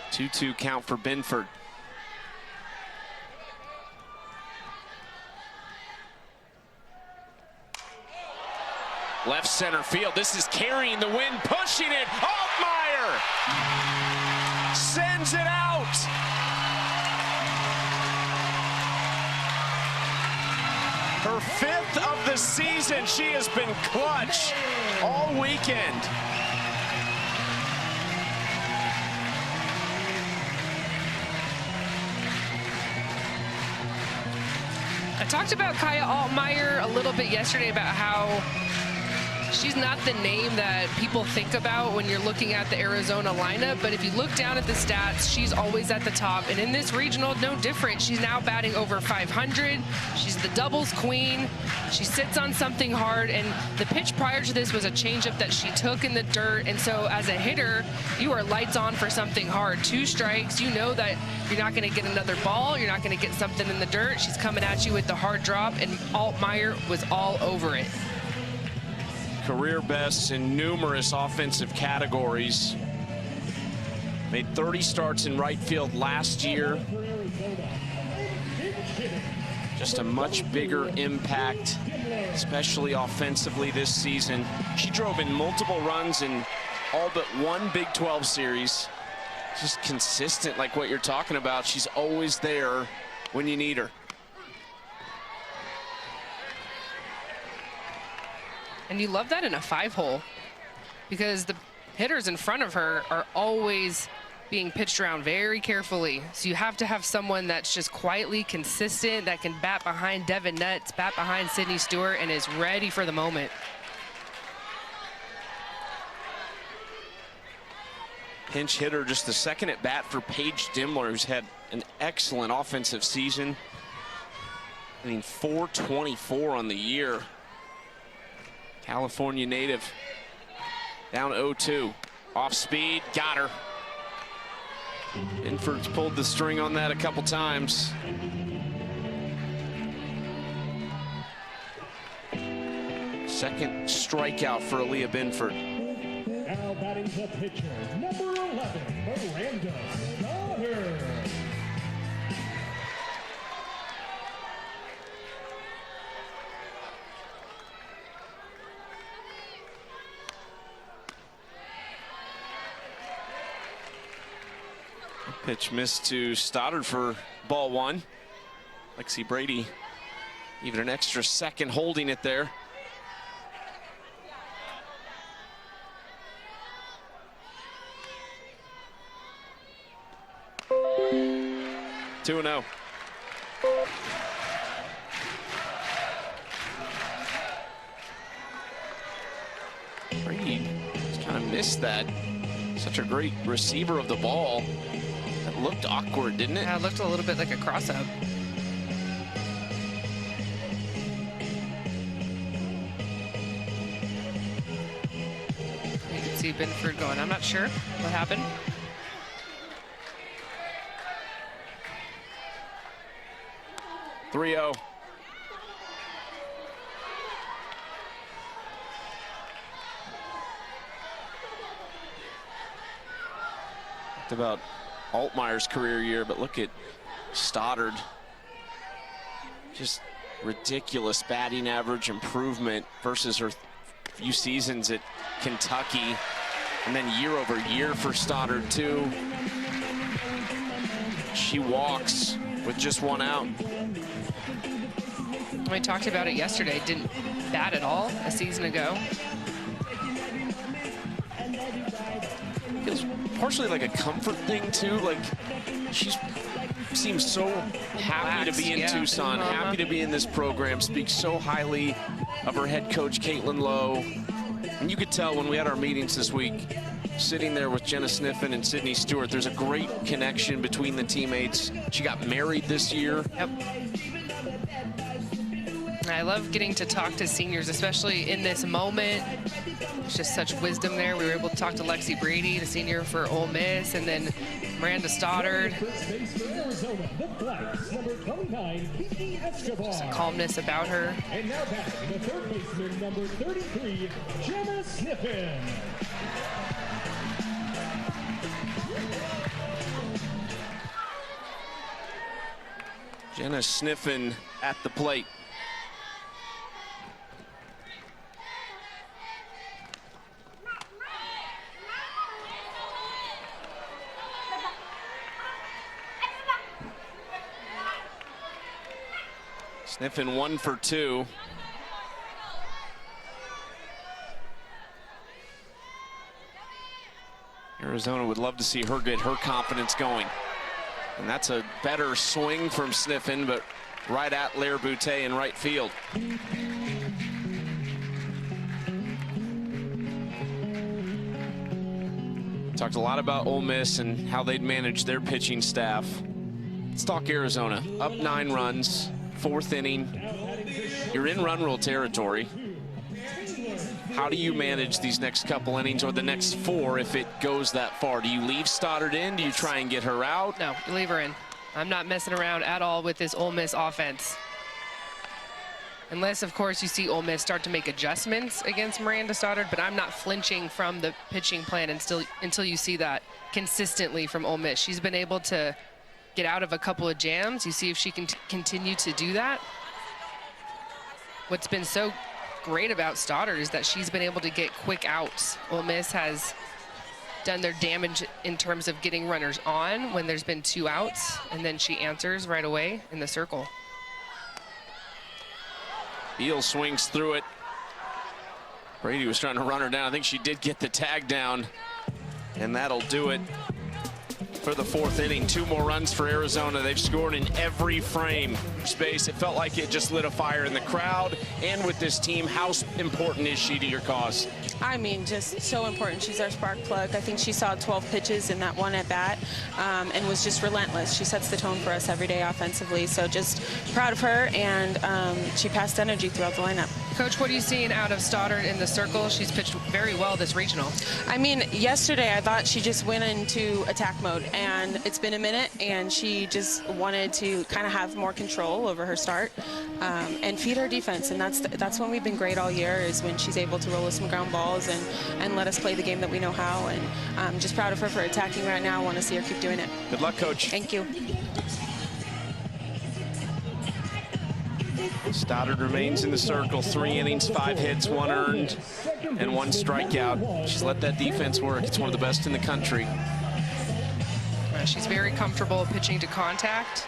Two-two count for Binford. Left center field. This is carrying the wind, pushing it. Altmaier sends it out. Her 5th of the season. She has been clutch all weekend. I talked about Kaya Altmaier a little bit yesterday about how she's not the name that people think about when you're looking at the Arizona lineup, but if you look down at the stats, she's always at the top. And in this regional, no different. She's now batting over 500. She's the doubles queen. She sits on something hard, and the pitch prior to this was a changeup that she took in the dirt. And so as a hitter, you are lights on for something hard. 2 strikes, you know that you're not going to get another ball. You're not going to get something in the dirt. She's coming at you with the hard drop, and Altmaier was all over it. Career bests in numerous offensive categories. Made 30 starts in right field last year. Just a much bigger impact, especially offensively this season. She drove in multiple runs in all but 1 Big 12 series. Just consistent, like what you're talking about. She's always there when you need her. And you love that in a 5-hole, because the hitters in front of her are always being pitched around very carefully. So you have to have someone that's just quietly consistent, that can bat behind Devin Netz, bat behind Sydney Stewart, and is ready for the moment. Pinch hitter, just the second at bat for Paige Dimler, who's had an excellent offensive season. I mean, .424 on the year. California native, down 0-2. Off speed, got her. Binford's pulled the string on that a couple times. Second strikeout for Aaliyah Binford. Now batting the pitcher, number 11, Miranda Stoddard. Pitch missed to Stoddard for ball 1. Lexi Brady even an extra second holding it there. Two and 0. Brady just kind of missed that. Such a great receiver of the ball. That looked awkward, didn't it? Yeah, it looked a little bit like a cross-up. You can see Binford going, I'm not sure what happened. .30. About Altmaier's career year, but look at Stoddard. Just ridiculous batting average improvement versus her few seasons at Kentucky, and then year over year for Stoddard too. She walks with just 1 out. We talked about it yesterday. Didn't bat at all a season ago. Feels partially like a comfort thing too. Like she seems so happy to be in Tucson, happy to be in this program, speaks so highly of her head coach, Caitlin Lowe. And you could tell when we had our meetings this week, sitting there with Jenna Sniffen and Sydney Stewart, there's a great connection between the teammates. She got married this year. Yep. I love getting to talk to seniors, especially in this moment. There's just such wisdom there. We were able to talk to Lexi Brady, the senior for Ole Miss, and then Miranda Stoddard. Just a calmness about her. And now batting the third baseman, number 33, Jenna Sniffen. Jenna Sniffen at the plate. Sniffen 1 for 2. Arizona would love to see her get her confidence going. And that's a better swing from Sniffen, but right at Lair Boutte in right field. Talked a lot about Ole Miss and how they'd manage their pitching staff. Let's talk Arizona. Up 9 runs, 4th inning. You're in run rule territory. How do you manage these next couple innings or the next 4 if it goes that far? Do you leave Stoddard in? Do you try and get her out? No, you leave her in. I'm not messing around at all with this Ole Miss offense. Unless, of course, you see Ole Miss start to make adjustments against Miranda Stoddard, but I'm not flinching from the pitching plan until you see that consistently from Ole Miss. She's been able to get out of a couple of jams. You see if she can continue to do that. What's been so great about Stoddard is that she's been able to get quick outs. Ole Miss has done their damage in terms of getting runners on when there's been 2 outs, and then she answers right away in the circle. Beal swings through it. Brady was trying to run her down. I think she did get the tag down, and that'll do it for the 4th inning. 2 more runs for Arizona. They've scored in every frame space. It felt like it just lit a fire in the crowd and with this team. How important is she to your cause? I mean, just so important. She's our spark plug. I think she saw 12 pitches in that one at bat and was just relentless. She sets the tone for us every day offensively. So just proud of her, and she passed energy throughout the lineup. Coach, what are you seeing out of Stoddard in the circle? She's pitched very well this regional. I mean, yesterday I thought she just went into attack mode, and it's been a minute, and she just wanted to kind of have more control over her start and feed our defense. And that's when we've been great all year, is when she's able to roll us some ground balls and let us play the game that we know how. And I'm just proud of her for attacking right now. I want to see her keep doing it. Good luck, Coach. Thank you. Stoddard remains in the circle. 3 innings, 5 hits, 1 earned, and 1 strikeout. She's let that defense work. It's one of the best in the country. She's very comfortable pitching to contact.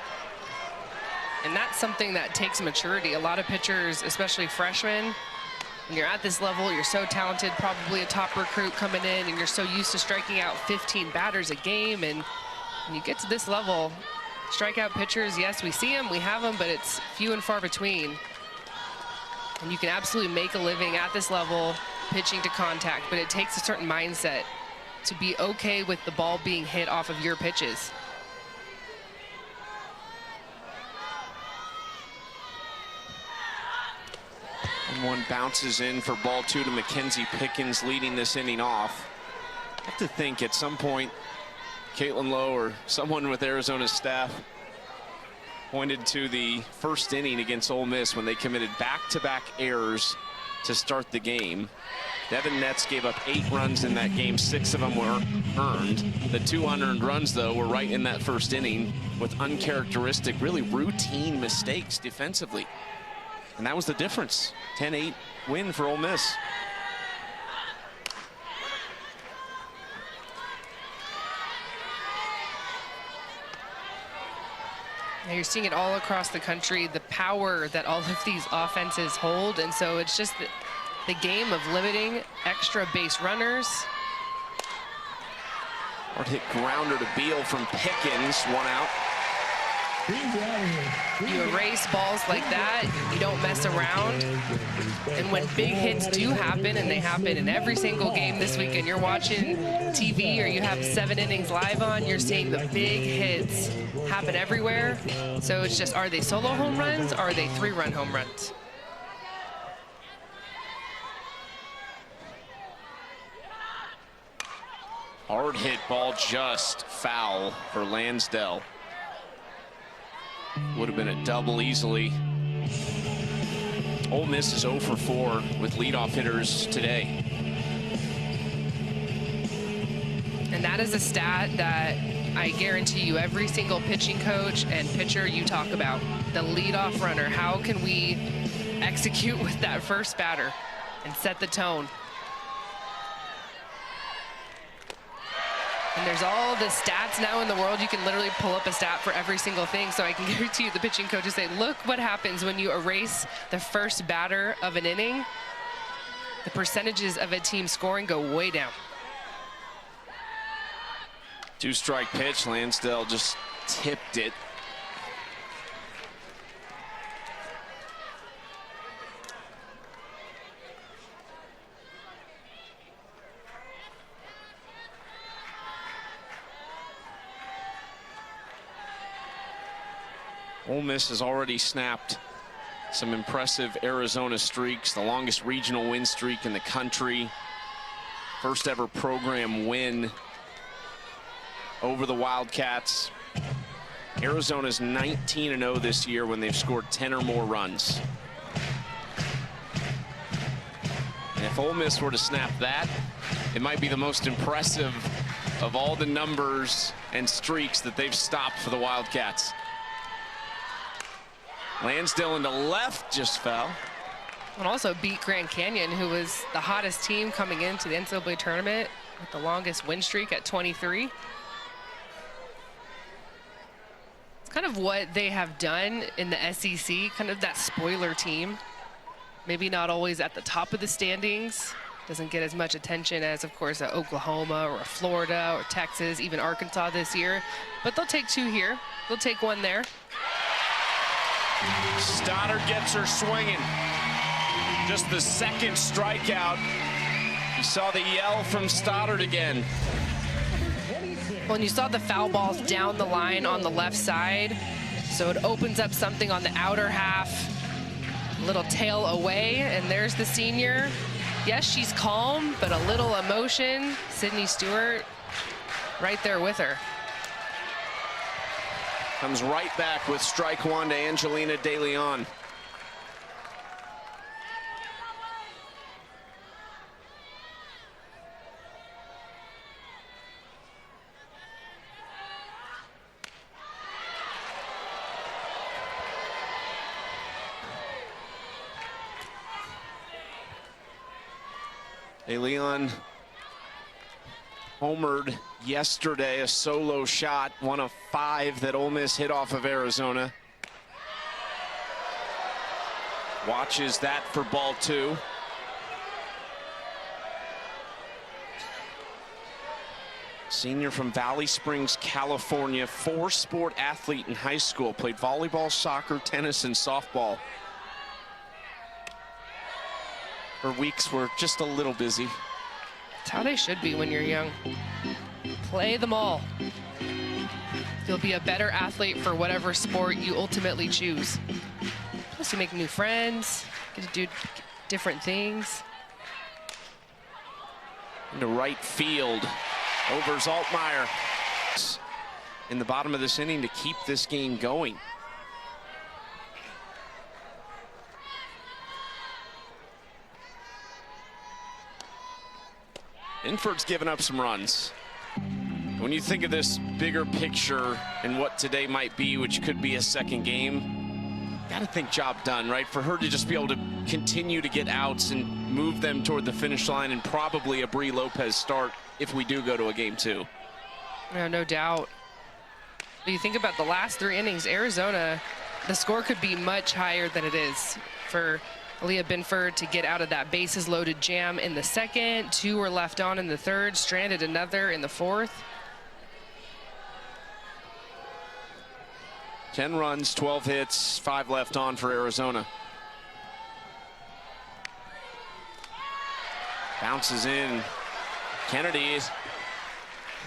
And that's something that takes maturity. A lot of pitchers, especially freshmen, when you're at this level, you're so talented, probably a top recruit coming in, and you're so used to striking out 15 batters a game. And when you get to this level, strikeout pitchers, yes, we see them, we have them, but it's few and far between. And you can absolutely make a living at this level pitching to contact, but it takes a certain mindset to be okay with the ball being hit off of your pitches. And 1 bounces in for ball 2 to Mackenzie Pickens, leading this inning off. I have to think at some point Caitlin Lowe or someone with Arizona's staff pointed to the 1st inning against Ole Miss when they committed back-to-back errors to start the game. Devin Netz gave up 8 runs in that game. 6 of them were earned. The 2 unearned runs, though, were right in that 1st inning with uncharacteristic, really routine mistakes defensively. And that was the difference. 10-8 win for Ole Miss. Now you're seeing it all across the country, the power that all of these offenses hold. And so it's just the game of limiting extra base runners. Hard hit grounder to Beal from Pickens, 1 out. You erase balls like that, you don't mess around. And when big hits do happen, and they happen in every single game this weekend, you're watching TV or you have 7 innings live on, you're seeing the big hits happen everywhere. So it's just, are they solo home runs or are they 3-run home runs? Hard hit ball, just foul for Lansdale. Would have been a double easily. Ole Miss is 0 for 4 with leadoff hitters today. And that is a stat that I guarantee you every single pitching coach and pitcher you talk about. The leadoff runner. How can we execute with that first batter and set the tone? And there's all the stats now in the world. You can literally pull up a stat for every single thing. So I can guarantee you the pitching coaches say, look what happens when you erase the first batter of an inning. The percentages of a team scoring go way down. 2-strike pitch. Lansdale just tipped it. Ole Miss has already snapped some impressive Arizona streaks, the longest regional win streak in the country, first ever program win over the Wildcats. Arizona's 19-0 this year when they've scored 10 or more runs. And if Ole Miss were to snap that, it might be the most impressive of all the numbers and streaks that they've stopped for the Wildcats. Lansdale into left, just fell. And also beat Grand Canyon, who was the hottest team coming into the NCAA tournament with the longest win streak at 23. It's kind of what they have done in the SEC, kind of that spoiler team. Maybe not always at the top of the standings. Doesn't get as much attention as, of course, Oklahoma or Florida or Texas, even Arkansas this year. But they'll take 2 here. They'll take 1 there. Stoddard gets her swinging. Just the second strikeout. You saw the yell from Stoddard again. Well, and you saw the foul balls down the line on the left side. So it opens up something on the outer half. A little tail away, and there's the senior. Yes, she's calm, but a little emotion. Sydney Stewart right there with her. Comes right back with strike 1 to Angelina De Leon. De Leon homered yesterday, a solo shot, 1 of 5 that Ole Miss hit off of Arizona. Watches that for ball 2. Senior from Valley Springs, California, 4-sport athlete in high school, played volleyball, soccer, tennis, and softball. Her weeks were just a little busy. It's how they should be when you're young. Play them all. You'll be a better athlete for whatever sport you ultimately choose. Plus you make new friends, get to do different things. Into right field, over Altmaier. In the bottom of this inning to keep this game going. Inford's given up some runs. When you think of this bigger picture and what today might be, which could be a second game, gotta think job done, right? For her to just be able to continue to get outs and move them toward the finish line, and probably a Bri Lopez start if we do go to a game 2. No doubt. But you think about the last 3 innings, Arizona, the score could be much higher than it is. For Aaliyah Binford to get out of that bases loaded jam in the second, 2 were left on in the third, stranded another in the fourth. 10 runs, 12 hits, 5 left on for Arizona. Bounces in. Kennedy is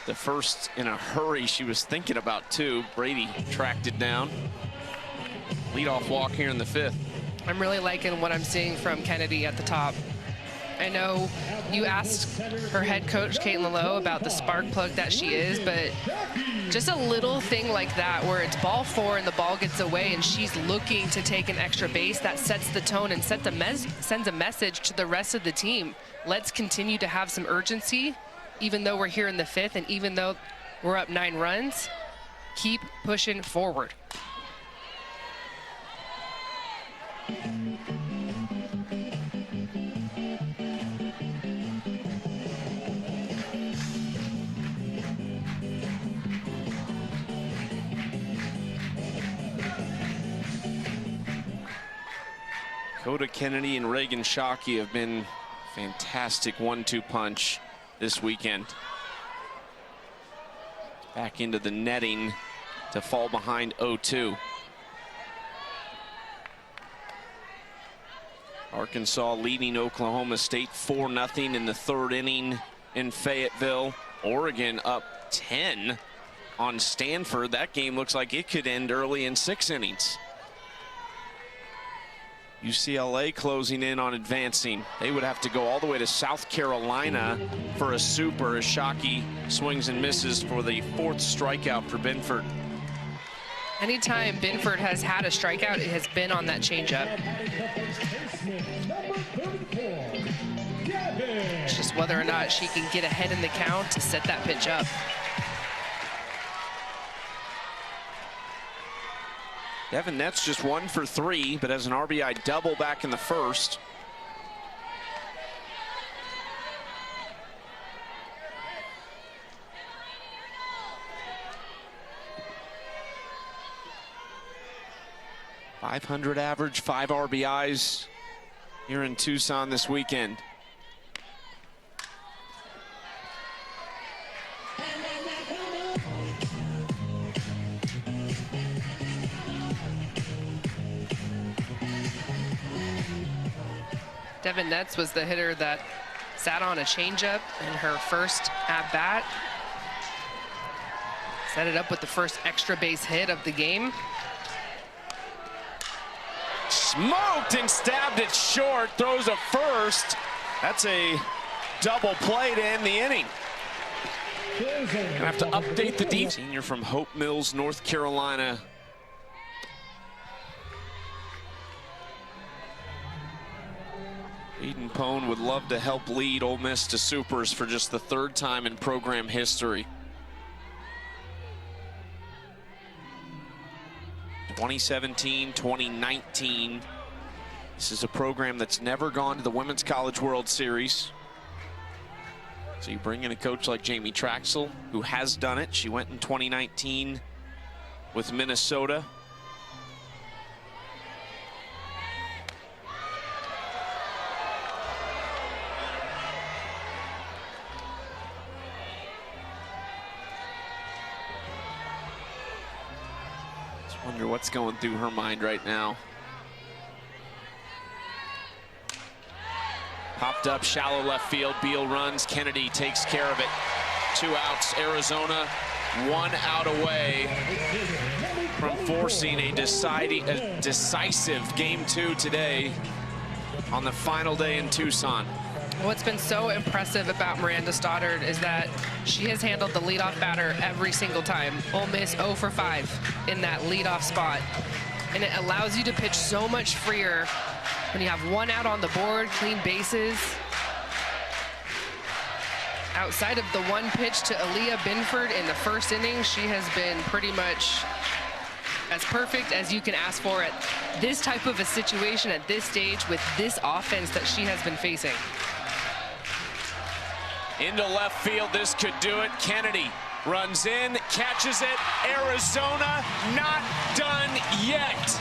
the first in a hurry. She was thinking about 2. Brady tracked it down. Leadoff walk here in the 5th. I'm really liking what I'm seeing from Kennedy at the top. I know you asked her head coach, Caitlin Lowe, about the spark plug that she is, but just a little thing like that where it's ball 4 and the ball gets away and she's looking to take an extra base, that sets the tone and sends a message to the rest of the team. Let's continue to have some urgency, even though we're here in the 5th and even though we're up 9 runs, keep pushing forward. Coda Kennedy and Reagan Shockey have been fantastic 1-2 punch this weekend. Back into the netting to fall behind 0-2. Arkansas leading Oklahoma State 4-0 in the 3rd inning in Fayetteville. Oregon up 10 on Stanford. That game looks like it could end early in 6 innings. UCLA closing in on advancing. They would have to go all the way to South Carolina for a super as Shockey swings and misses for the 4th strikeout for Binford. Anytime Binford has had a strikeout, it has been on that changeup. It's just whether or not she can get ahead in the count to set that pitch up. Devin Netz just 1 for 3, but has an RBI double back in the 1st. .500 average, 5 RBIs here in Tucson this weekend. Devin Netz was the hitter that sat on a changeup in her first at-bat. Set it up with the first extra base hit of the game. Smoked and stabbed it short, throws a first. That's a double play to end the inning. Gonna have to update the defense. Senior from Hope Mills, North Carolina. Eden Pone would love to help lead Ole Miss to supers for just the 3rd time in program history. 2017, 2019. This is a program that's never gone to the Women's College World Series. So you bring in a coach like Jamie Traxel, who has done it. She went in 2019 with Minnesota. Wonder what's going through her mind right now. Popped up, shallow left field. Beal runs. Kennedy takes care of it. 2 outs. Arizona 1 out away from forcing a decisive Game 2 today on the final day in Tucson. What's been so impressive about Miranda Stoddard is that she has handled the leadoff batter every single time. Ole Miss 0 for 5 in that leadoff spot. And it allows you to pitch so much freer when you have 1 out on the board, clean bases. Outside of the 1 pitch to Aaliyah Binford in the 1st inning, she has been pretty much as perfect as you can ask for at this type of a situation at this stage with this offense that she has been facing. Into left field, this could do it. Kennedy runs in, catches it. Arizona not done yet.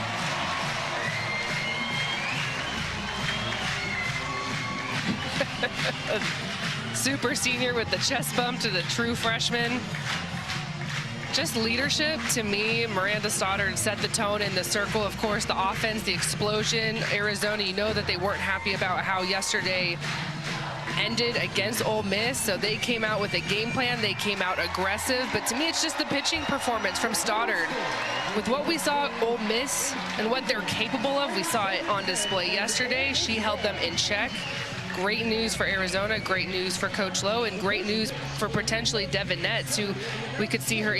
Super senior with the chest bump to the true freshman. Just leadership to me. Miranda Stoddard set the tone in the circle. Of course, the offense, the explosion. Arizona, you know that they weren't happy about how yesterday ended against Ole Miss, so they came out with a game plan. They came out aggressive, but to me, it's just the pitching performance from Stoddard. With what we saw at Ole Miss and what they're capable of, we saw it on display yesterday. She held them in check. great news for Arizona, great news for Coach Lowe, and great news for potentially Devin Netz, who we could see her